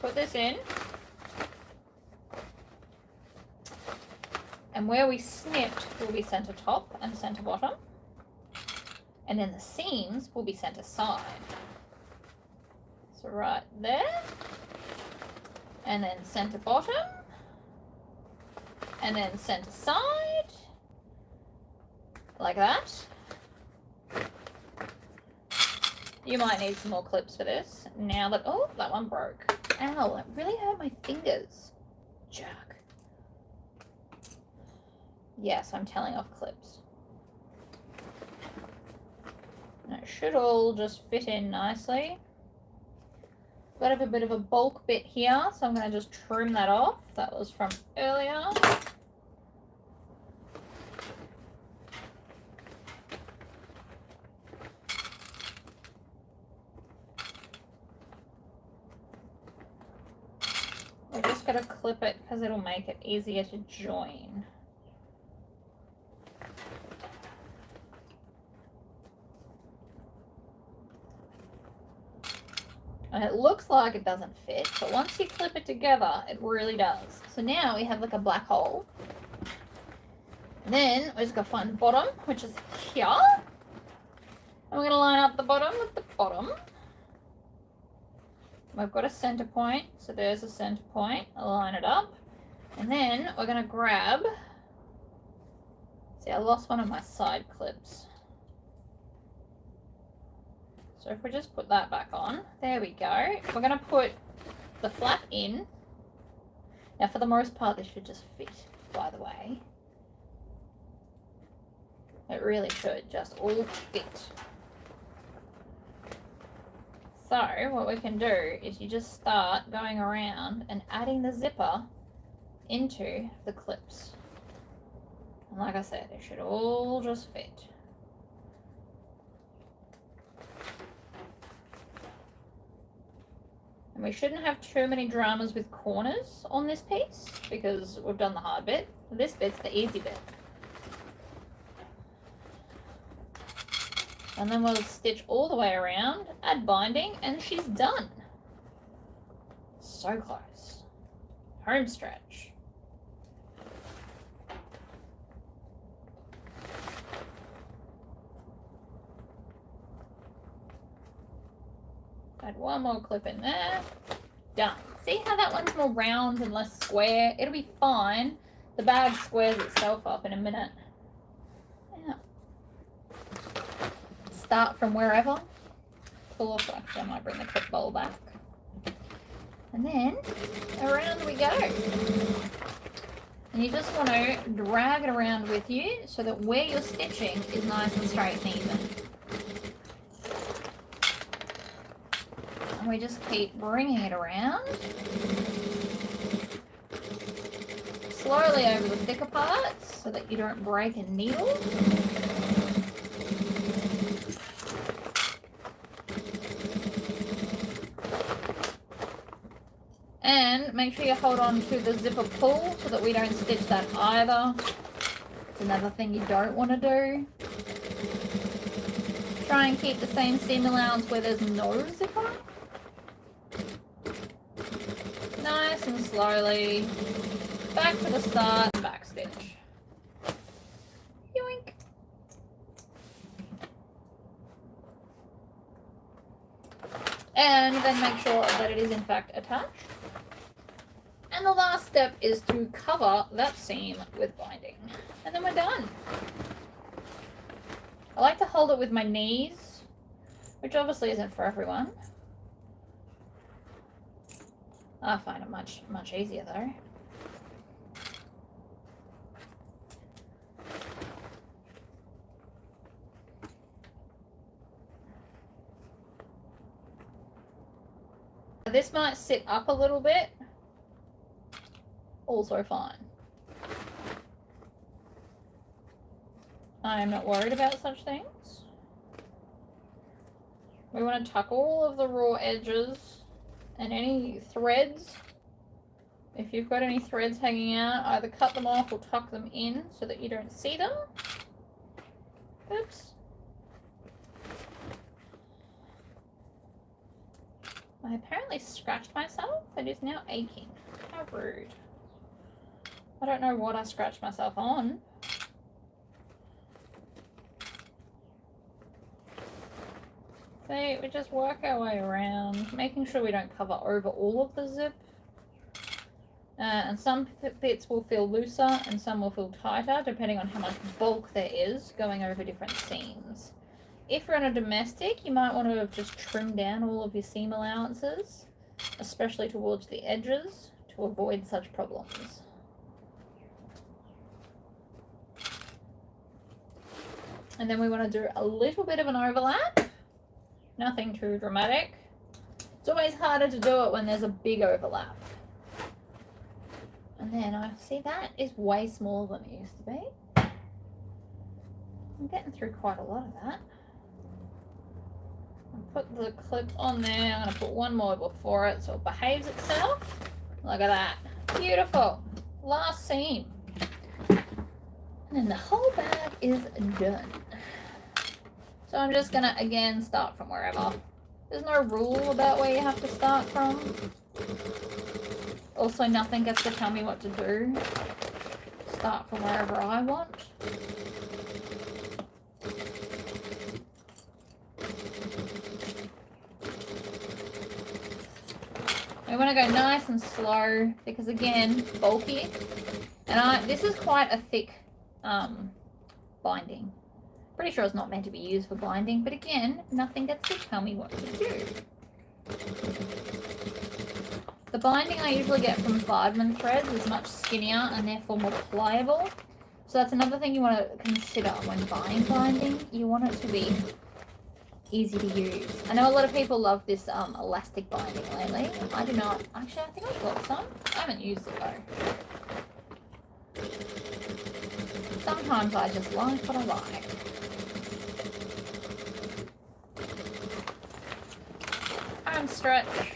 put this in, and where we snipped will be center top and center bottom, and then the seams will be center side. So right there, and then center bottom, and then center side, like that. You might need some more clips for this. Now that, oh, that one broke. Ow, it really hurt my fingers. Jerk. Yes, I'm telling off clips. And it should all just fit in nicely. Got a bit of a bulk bit here, so I'm going to just trim that off. That was from earlier. We're just going to clip it because it'll make it easier to join. And it looks like it doesn't fit, but once you clip it together, it really does. So now we have like a black hole. And then we're just going to find the bottom, which is here. And we're going to line up the bottom with the bottom. We've got a center point, so there's a center point. I'll line it up. And then we're going to grab, see, I lost one of my side clips. So if we just put that back on, there we go. We're going to put the flap in. Now for the most part, this should just fit, by the way. It really should just all fit. So what we can do is you just start going around and adding the zipper into the clips. And like I said, it should all just fit. And we shouldn't have too many dramas with corners on this piece because we've done the hard bit. This bit's the easy bit. And then we'll stitch all the way around, add binding, and she's done. So close. Home stretch. Add one more clip in there. Done. See how that one's more round and less square? It'll be fine. The bag squares itself up in a minute. Yeah. Start from wherever. Pull off, actually I might bring the clip bowl back. And then around we go. And you just want to drag it around with you so that where you're stitching is nice and straight and even. And we just keep bringing it around. Slowly over the thicker parts so that you don't break a needle. And make sure you hold on to the zipper pull so that we don't stitch that either. It's another thing you don't want to do. Try and keep the same seam allowance where there's no zipper. Nice and slowly. Back to the start, back stitch. Yoink. And then make sure that it is in fact attached. And the last step is to cover that seam with binding. And then we're done. I like to hold it with my knees, which obviously isn't for everyone. I find it much easier though. This might sit up a little bit. Also fine. I am not worried about such things. We want to tuck all of the raw edges and any threads. If you've got any threads hanging out, either cut them off or tuck them in so that you don't see them. Oops. I apparently scratched myself. It is now aching. How rude. I don't know what I scratched myself on. See, we just work our way around, making sure we don't cover over all of the zip. And some bits will feel looser and some will feel tighter, depending on how much bulk there is going over different seams. If you're on a domestic, you might want to have just trimmed down all of your seam allowances, especially towards the edges, to avoid such problems. And then we want to do a little bit of an overlap. Nothing too dramatic. It's always harder to do it when there's a big overlap. And then I see that is way smaller than it used to be. I'm getting through quite a lot of that. I'll put the clip on there. I'm going to put one more before it so it behaves itself. Look at that. Beautiful. Last seam. And then the whole bag is done. So I'm just going to, again, start from wherever. There's no rule about where you have to start from. Also, nothing gets to tell me what to do. Start from wherever I want. We want to go nice and slow because, again, bulky. And this is quite a thick binding. Pretty sure it's not meant to be used for binding, but again, nothing gets to tell me what to do. The binding I usually get from Bardman threads is much skinnier and therefore more pliable. So that's another thing you want to consider when buying binding. You want it to be easy to use. I know a lot of people love this elastic binding lately. I do not. Actually, I think I've got some. I haven't used it though. Sometimes I just like what I like. Arm stretch.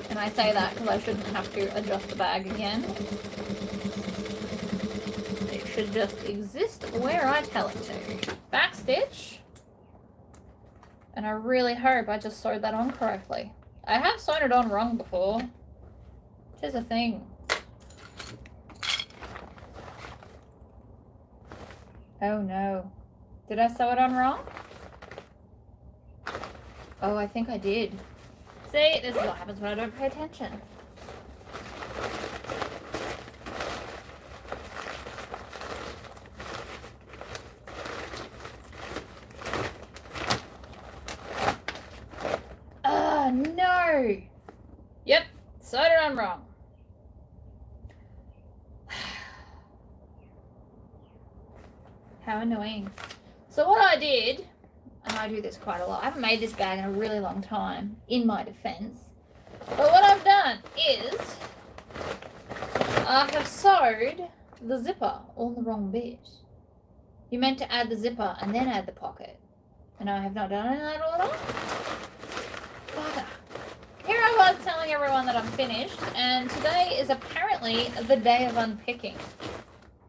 And I say that because I shouldn't have to adjust the bag again. It should just exist where I tell it to. Back stitch. And I really hope I just sewed that on correctly. I have sewn it on wrong before. Tis a thing. Oh no. Did I sew it on wrong? Oh, I think I did. See, this is what happens when I don't pay attention. Ah, no! Yep, sewed it on wrong. How annoying. So what I did, and I do this quite a lot, I haven't made this bag in a really long time, in my defense. But what I've done is, I have sewed the zipper on the wrong bit. You meant to add the zipper and then add the pocket. And I have not done that at all. Bugger. Here I was telling everyone that I'm finished, and today is apparently the day of unpicking.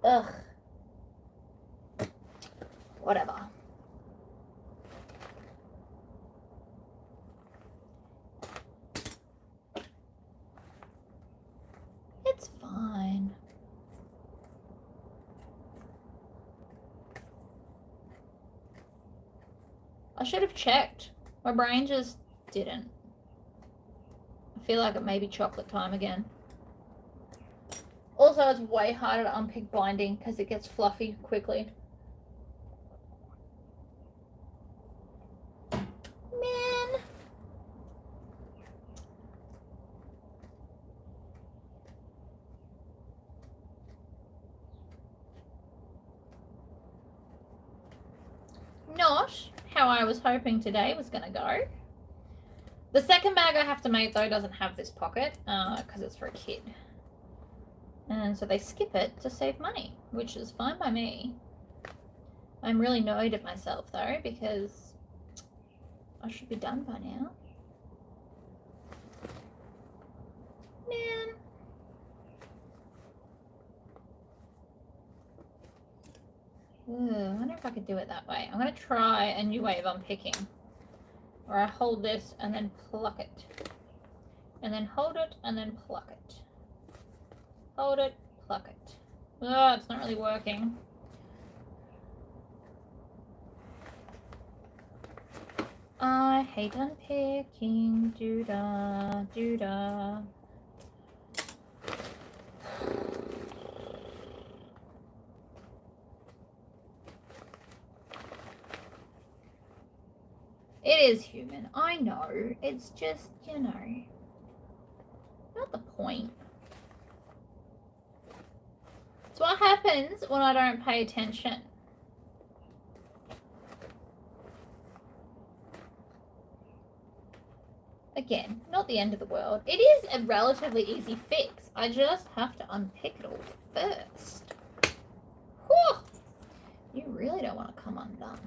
Ugh. Whatever. It's fine. I should have checked. My brain just didn't. I feel like it may be chocolate time again. Also, it's way harder to unpick binding because it gets fluffy quickly. Man. Not how I was hoping today was going to go. The second bag I have to make, though, doesn't have this pocket because it's for a kid. And so they skip it to save money, which is fine by me. I'm really annoyed at myself, though, because I should be done by now. Man. Ooh, I wonder if I could do it that way. I'm going to try a new way of unpicking. Where I hold this and then pluck it. And then hold it and then pluck it. Hold it, pluck it. Oh, it's not really working. I hate unpicking. Doo-da, doo-da. It is human. I know. It's just, you know, not the point. It's what happens when I don't pay attention. Again, not the end of the world. It is a relatively easy fix. I just have to unpick it all first. Whew. You really don't want to come undone.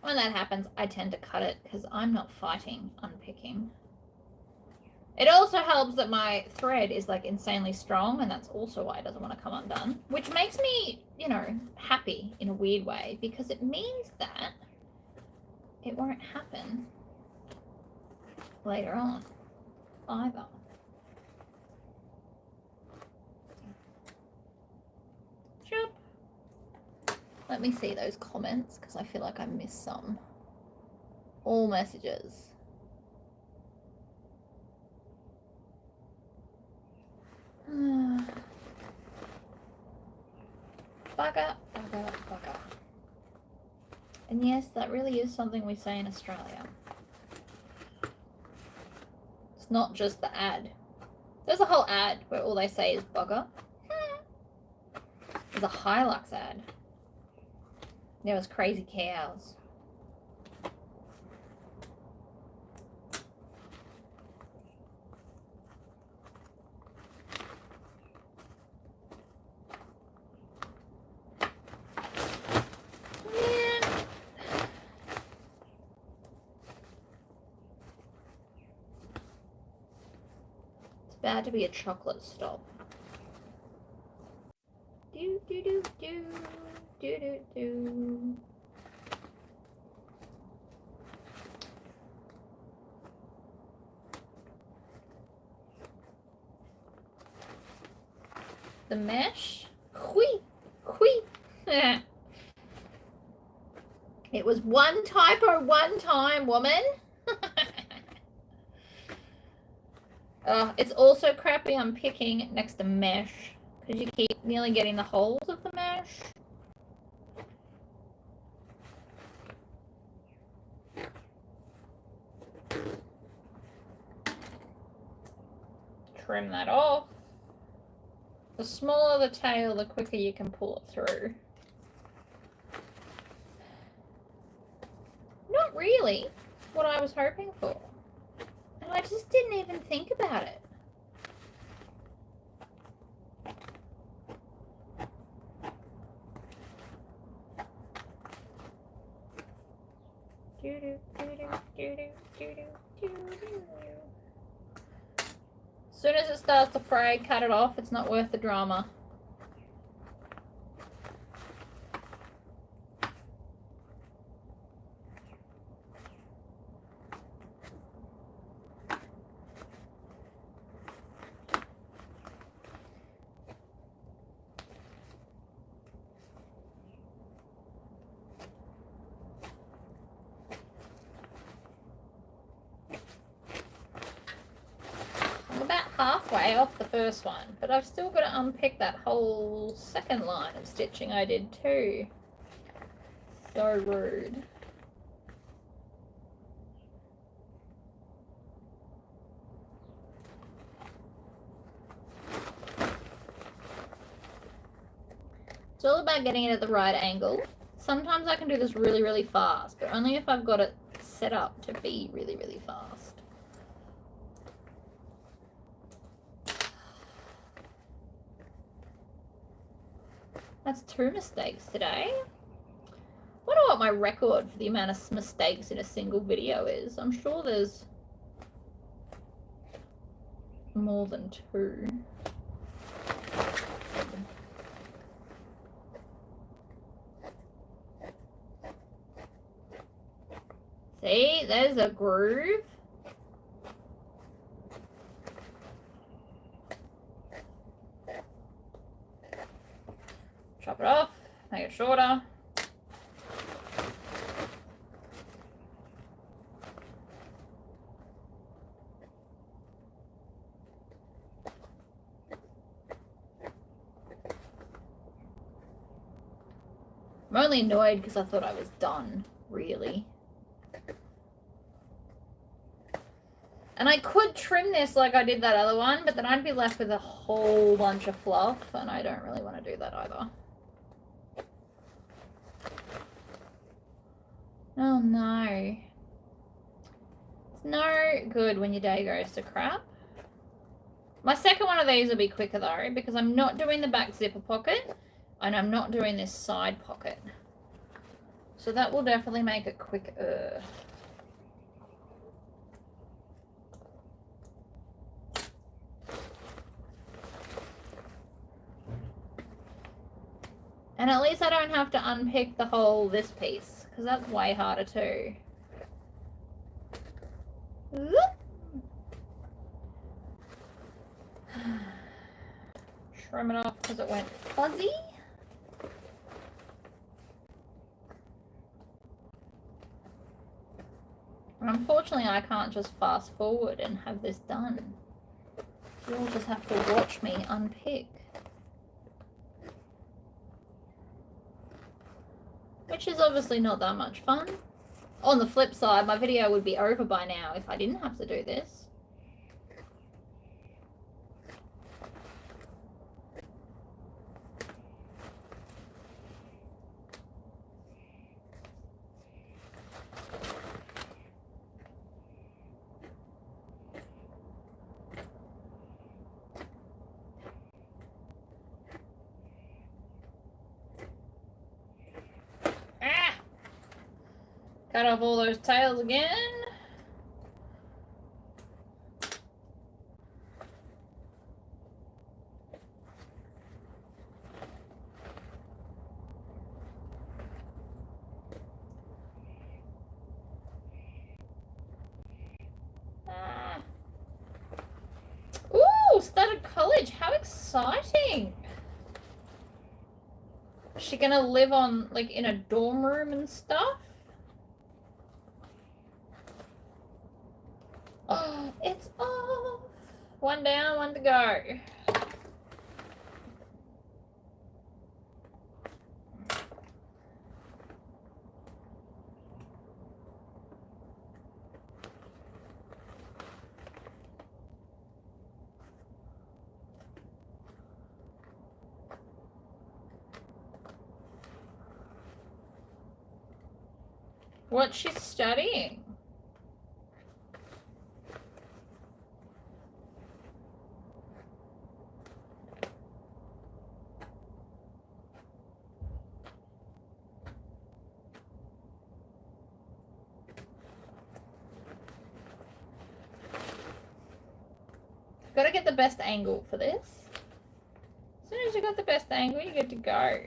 When that happens, I tend to cut it because I'm not fighting unpicking. It also helps that my thread is like insanely strong, and that's also why it doesn't want to come undone, which makes me, you know, happy in a weird way because it means that it won't happen later on either. Chop. Let me see those comments because I feel like I missed some. All messages. Bugger, bugger, bugger. And yes, that really is something we say in Australia. It's not just the ad. There's a whole ad where all they say is bugger. There's a Hilux ad. There was crazy cows. About to be a chocolate stop. Do do do do do do do. The mesh. Whee! Whee! It was one typo one time, woman. It's also crappy unpicking next to mesh because you keep nearly getting the holes of the mesh. Trim that off. The smaller the tail, the quicker you can pull it through. Not really what I was hoping for. And I just didn't even think about it. As soon as it starts to fray, cut it off. It's not worth the drama. Halfway off the first one, but I've still got to unpick that whole second line of stitching I did too. So rude. It's all about getting it at the right angle. Sometimes I can do this really, really fast, but only if I've got it set up to be really, really fast. That's 2 mistakes today. I wonder what my record for the amount of mistakes in a single video is. I'm sure there's more than 2. See, there's a groove. Chop it off, make it shorter. I'm only annoyed because I thought I was done, really. And I could trim this like I did that other one, but then I'd be left with a whole bunch of fluff, and I don't really want to do that either. Oh no. It's no good when your day goes to crap. My second one of these will be quicker though, because I'm not doing the back zipper pocket, and I'm not doing this side pocket. So that will definitely make it quicker. And at least I don't have to unpick the whole this piece, because that's way harder too. Trim it off because it went fuzzy. And unfortunately I can't just fast forward and have this done. You'll just have to watch me unpick. Which is obviously not that much fun. On the flip side, my video would be over by now if I didn't have to do this. Cut off all those tails again. exciting. Is she gonna live on, like, in a dorm room and stuff? Oh, it's off. One down, one to go. What's she studying? Got to get the best angle for this. As soon as you got the best angle, you're good to go.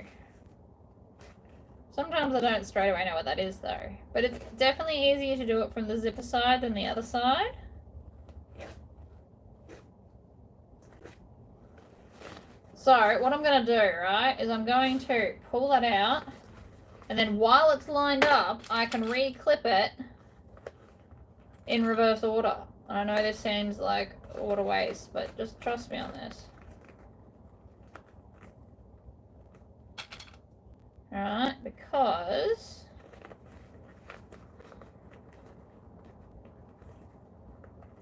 Sometimes I don't straight away know what that is though. But it's definitely easier to do it from the zipper side than the other side. So what I'm going to do, right, is I'm going to pull that out. And then while it's lined up, I can re-clip it in reverse order. I know this seems like order waste, but just trust me on this. Alright, because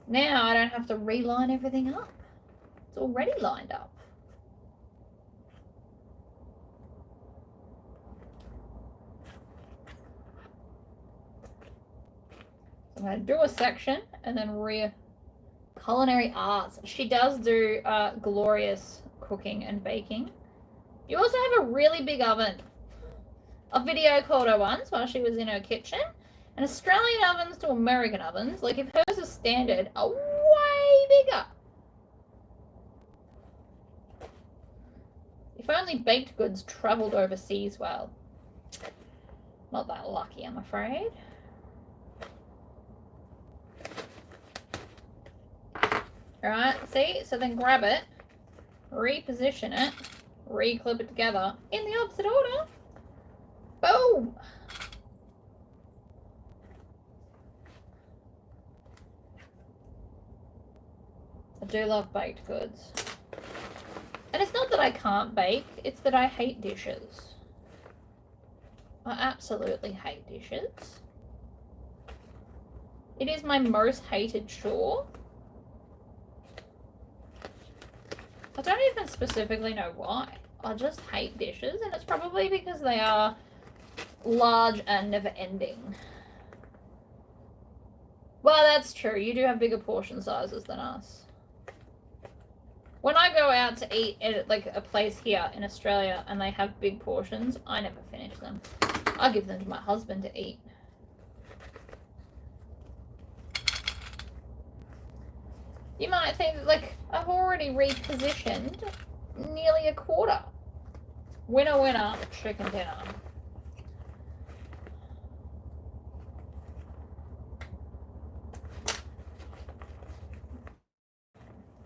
now I don't have to reline everything up. It's already lined up. So I'm going to do a section and then culinary arts. She does do glorious cooking and baking. You also have a really big oven. A video called her once while she was in her kitchen. And Australian ovens to American ovens, like if hers is standard, are way bigger. If only baked goods travelled overseas well. Not that lucky, I'm afraid. Alright, see? So then grab it, reposition it, re-clip it together in the opposite order. Boom! I do love baked goods. And it's not that I can't bake, it's that I hate dishes. I absolutely hate dishes. It is my most hated chore. I don't even specifically know why. I just hate dishes, and it's probably because they are large and never ending. Well, that's true. You do have bigger portion sizes than us. When I go out to eat at like a place here in Australia and they have big portions, I never finish them. I give them to my husband to eat. You might think, like, I've already repositioned nearly a quarter. Winner, winner, chicken dinner.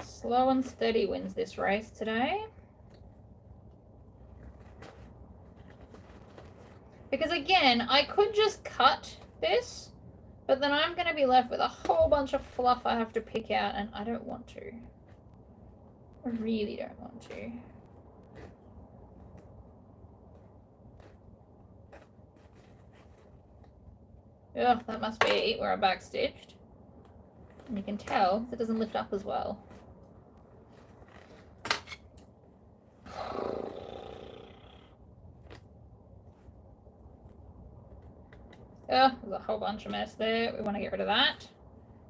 Slow and steady wins this race today. Because again, I could just cut this, but then I'm going to be left with a whole bunch of fluff I have to pick out, and I don't want to. I really don't want to. Ugh, that must be where I backstitched. And you can tell it doesn't lift up as well. Oh, there's a whole bunch of mess there. We want to get rid of that,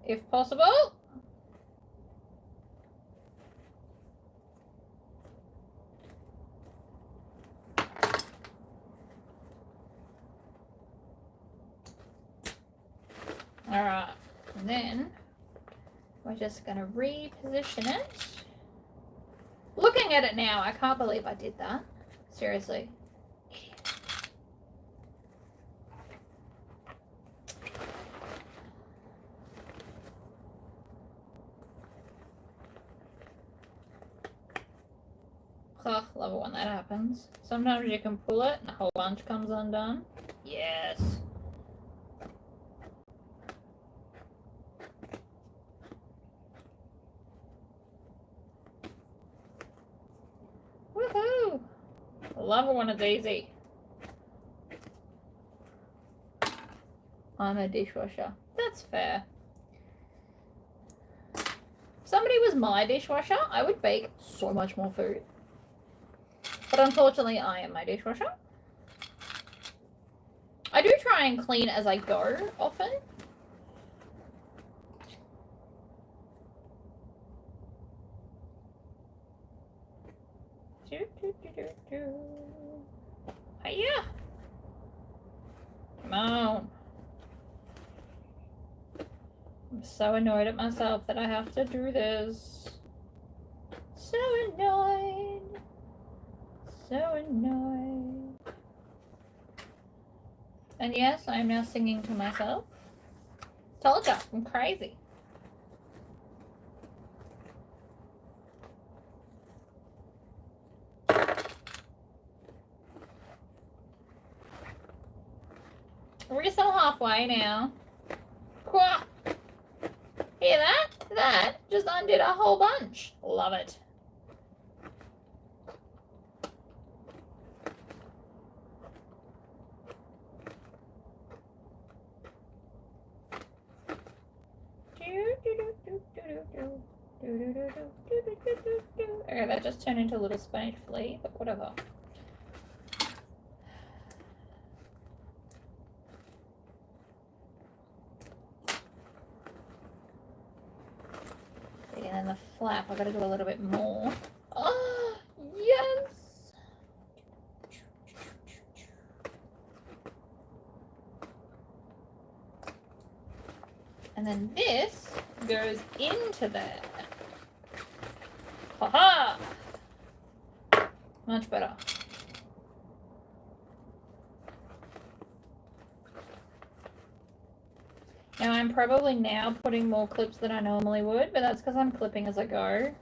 if possible. Alright, and then we're just going to reposition it. Looking at it now, I can't believe I did that. Seriously. Ugh, love it when that happens. Sometimes you can pull it and a whole bunch comes undone. Yes. Woohoo! Love it when it's easy. I'm a dishwasher. That's fair. If somebody was my dishwasher, I would bake so much more food. But unfortunately, I am my dishwasher. I do try and clean as I go often. Hiya! Come on. I'm so annoyed at myself that I have to do this. So annoyed. So annoyed. And yes, I am now singing to myself. Told ya, I'm crazy. We're still halfway now. Quah! Hear that? That just undid a whole bunch. Love it. Okay, that just turned into a little Spanish flea, but whatever. And then the flap, I've got to do a little bit more. Oh, yes! And then this goes into there. Ha-ha! Much better. Now I'm probably now putting more clips than I normally would, but that's because I'm clipping as I go.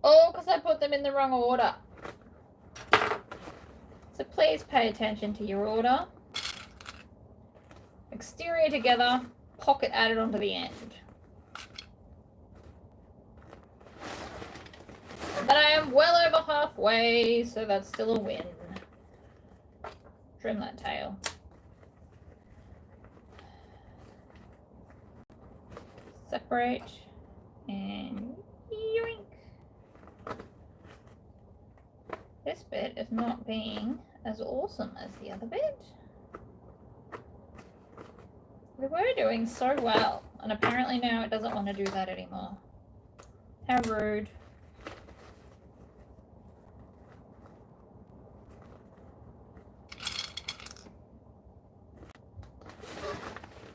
Oh, because I put them in the wrong order. So please pay attention to your order. Exterior together, pocket added onto the end. But I am well over halfway, so that's still a win. Trim that tail. Separate and yoink. This bit is not being as awesome as the other bit. We were doing so well, and apparently now it doesn't want to do that anymore. How rude.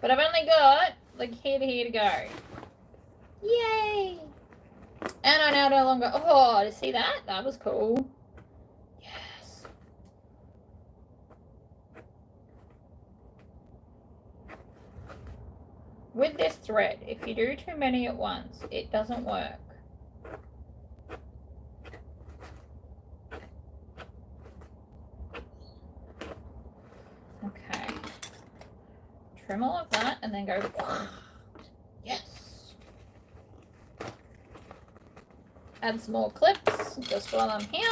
But I've only got like here to go. Yay! And I now no longer, oh, see that? That was cool. Yes. With this thread, if you do too many at once, it doesn't work. Okay. Trim all of that and then go, yes. Add some more clips just while I'm here.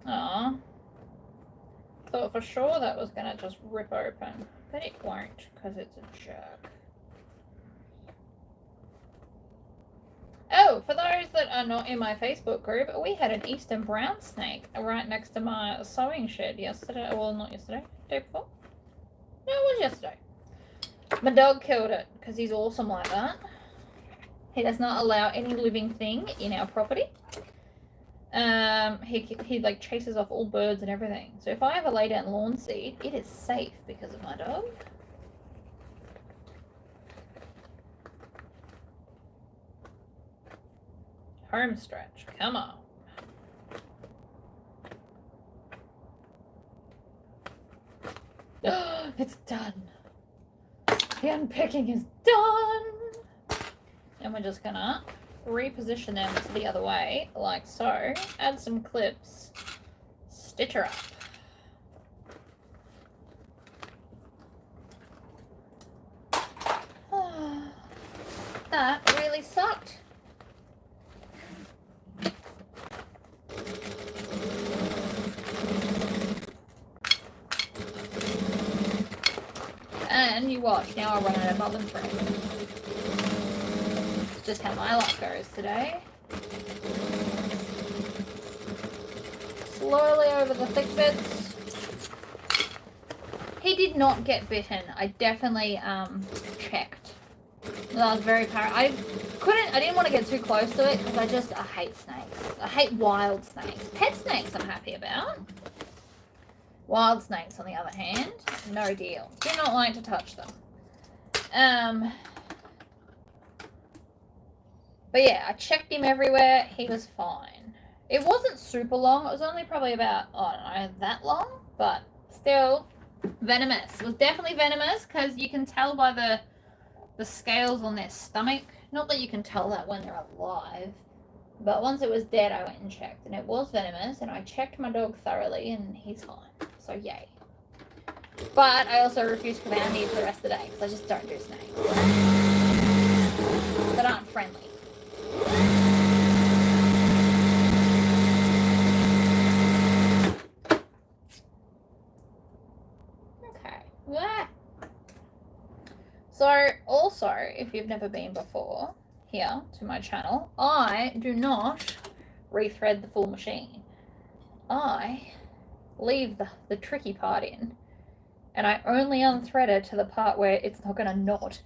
Aw. Thought for sure that was going to just rip open, but it won't because it's a jerk. Oh, for those that are not in my Facebook group, we had an eastern brown snake right next to my sewing shed yesterday. Well, not yesterday, day before. No, it was yesterday. My dog killed it because he's awesome like that. He does not allow any living thing in our property. He like chases off all birds and everything. So if I ever lay down lawn seed, it is safe because of my dog. Home stretch, come on. It's done. The unpicking is done. And we're just gonna reposition them to the other way, like so. Add some clips. Stitch her up. That really sucked. And you watch, now I run out of bobbin thread. Just how my luck goes today. Slowly over the thick bits. He did not get bitten. I definitely checked. I was very I didn't want to get too close to it because I hate snakes. I hate wild snakes. Pet snakes I'm happy about. Wild snakes, on the other hand, no deal. Do not like to touch them. But yeah, I checked him everywhere. He was fine. It wasn't super long. It was only probably about, I don't know, that long. But still, venomous. It was definitely venomous because you can tell by the scales on their stomach. Not that you can tell that when they're alive. But once it was dead, I went and checked. And it was venomous. And I checked my dog thoroughly and he's fine. So yay. But I also refuse to come out here for the rest of the day because I just don't do snakes. That aren't friendly. Okay. Yeah. So also, if you've never been before here to my channel, I do not rethread the full machine. I leave the tricky part in, and I only unthread it to the part where it's not going to knot.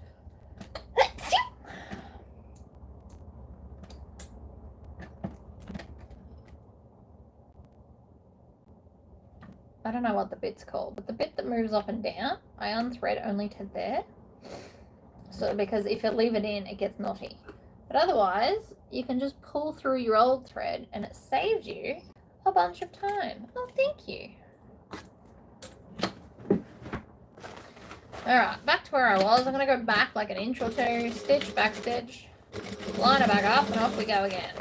I don't know what the bit's called, but the bit that moves up and down, I unthread only to there. So because if you leave it in, it gets knotty. But otherwise, you can just pull through your old thread and it saves you a bunch of time. Oh, thank you. Alright, back to where I was. I'm going to go back like an inch or two, stitch, back stitch, line it back up, and off we go again.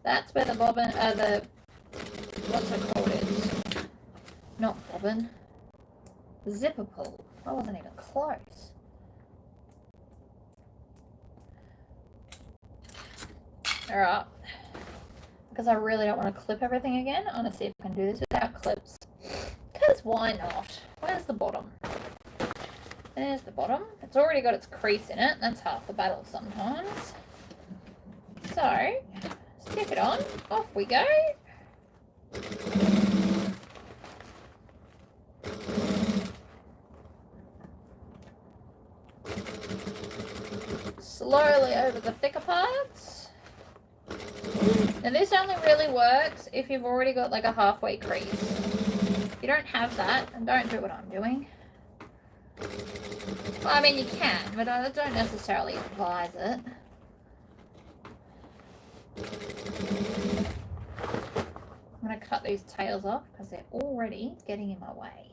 That's where the bobbin, what's it called is. Not bobbin. Zipper pull. I wasn't even close. Alright. Because I really don't want to clip everything again. I'm going to see if I can do this without clips. Because why not? Where's the bottom? There's the bottom. It's already got its crease in it. That's half the battle sometimes. So, stick it on. Off we go. Slowly over the thicker parts. Now this only really works if you've already got like a halfway crease. If you don't have that, then don't do what I'm doing. Well, I mean you can, but I don't necessarily advise it. I'm going to cut these tails off because they're already getting in my way.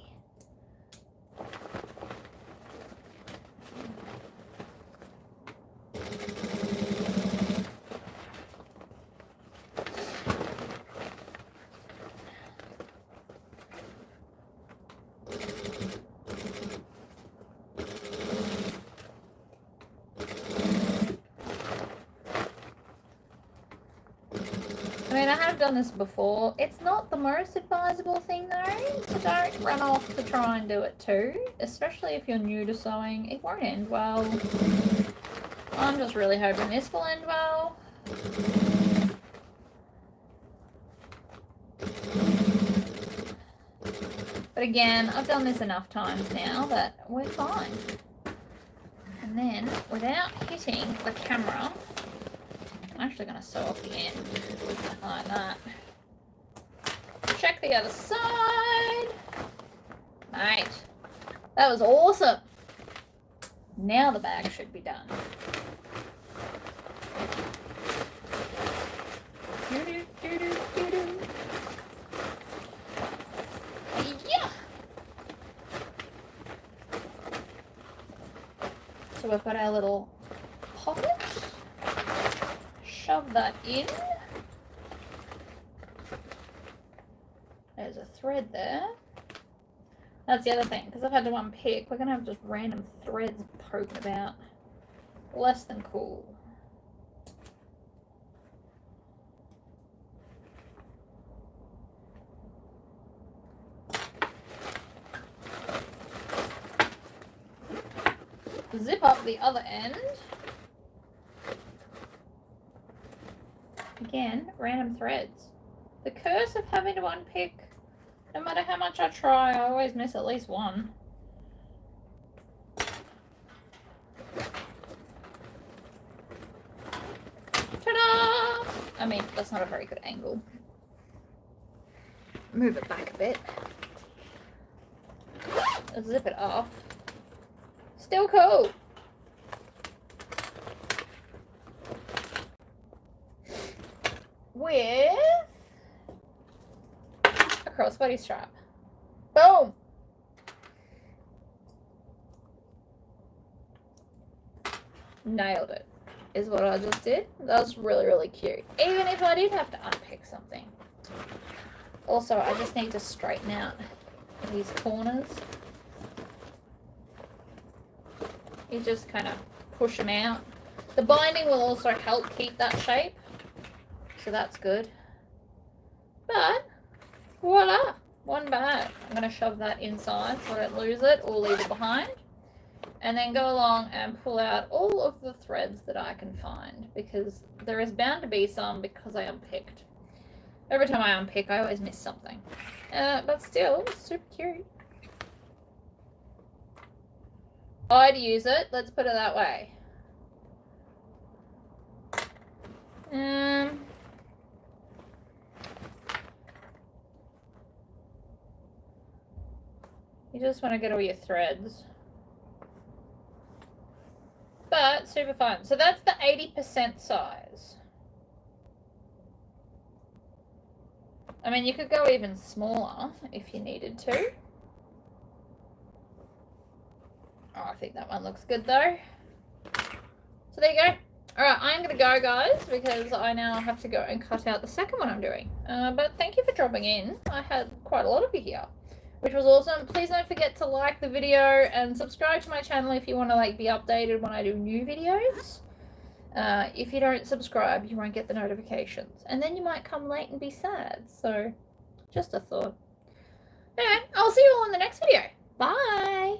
I mean, I have done this before. It's not the most advisable thing though, so don't run off to try and do it too, especially if you're new to sewing. It won't end well. I'm just really hoping this will end well. But again, I've done this enough times now that we're fine. And then, without hitting the camera, I'm actually going to sew off the end like that. Check the other side. Mate, that was awesome. Now the bag should be done. Yeah. So we've got our little pocket. Shove that in. There's a thread there. That's the other thing, because I've had to unpick. We're going to have just random threads poking about. Less than cool. Zip up the other end. Again, random threads. The curse of having to unpick, no matter how much I try, I always miss at least one. Ta-da! I mean, that's not a very good angle. Move it back a bit. Zip it off. Still cool. With a crossbody strap. Boom! Nailed it, is what I just did. That was really, really cute. Even if I did have to unpick something. Also, I just need to straighten out these corners. You just kind of push them out. The binding will also help keep that shape. So that's good. But, voila, one bag. I'm going to shove that inside so I don't lose it or leave it behind. And then go along and pull out all of the threads that I can find. Because there is bound to be some because I unpicked. Every time I unpick, I always miss something. But still, super cute. I'd use it, let's put it that way. You just want to get all your threads. But super fun. So that's the 80% size. I mean, you could go even smaller if you needed to. Oh, I think that one looks good though. So there you go. Alright, I'm going to go, guys, because I now have to go and cut out the second one I'm doing. But thank you for dropping in. I had quite a lot of you here, which was awesome. Please don't forget to like the video and subscribe to my channel if you want to be updated when I do new videos. If you don't subscribe, you won't get the notifications. And then you might come late and be sad. So, just a thought. Anyway, I'll see you all in the next video. Bye!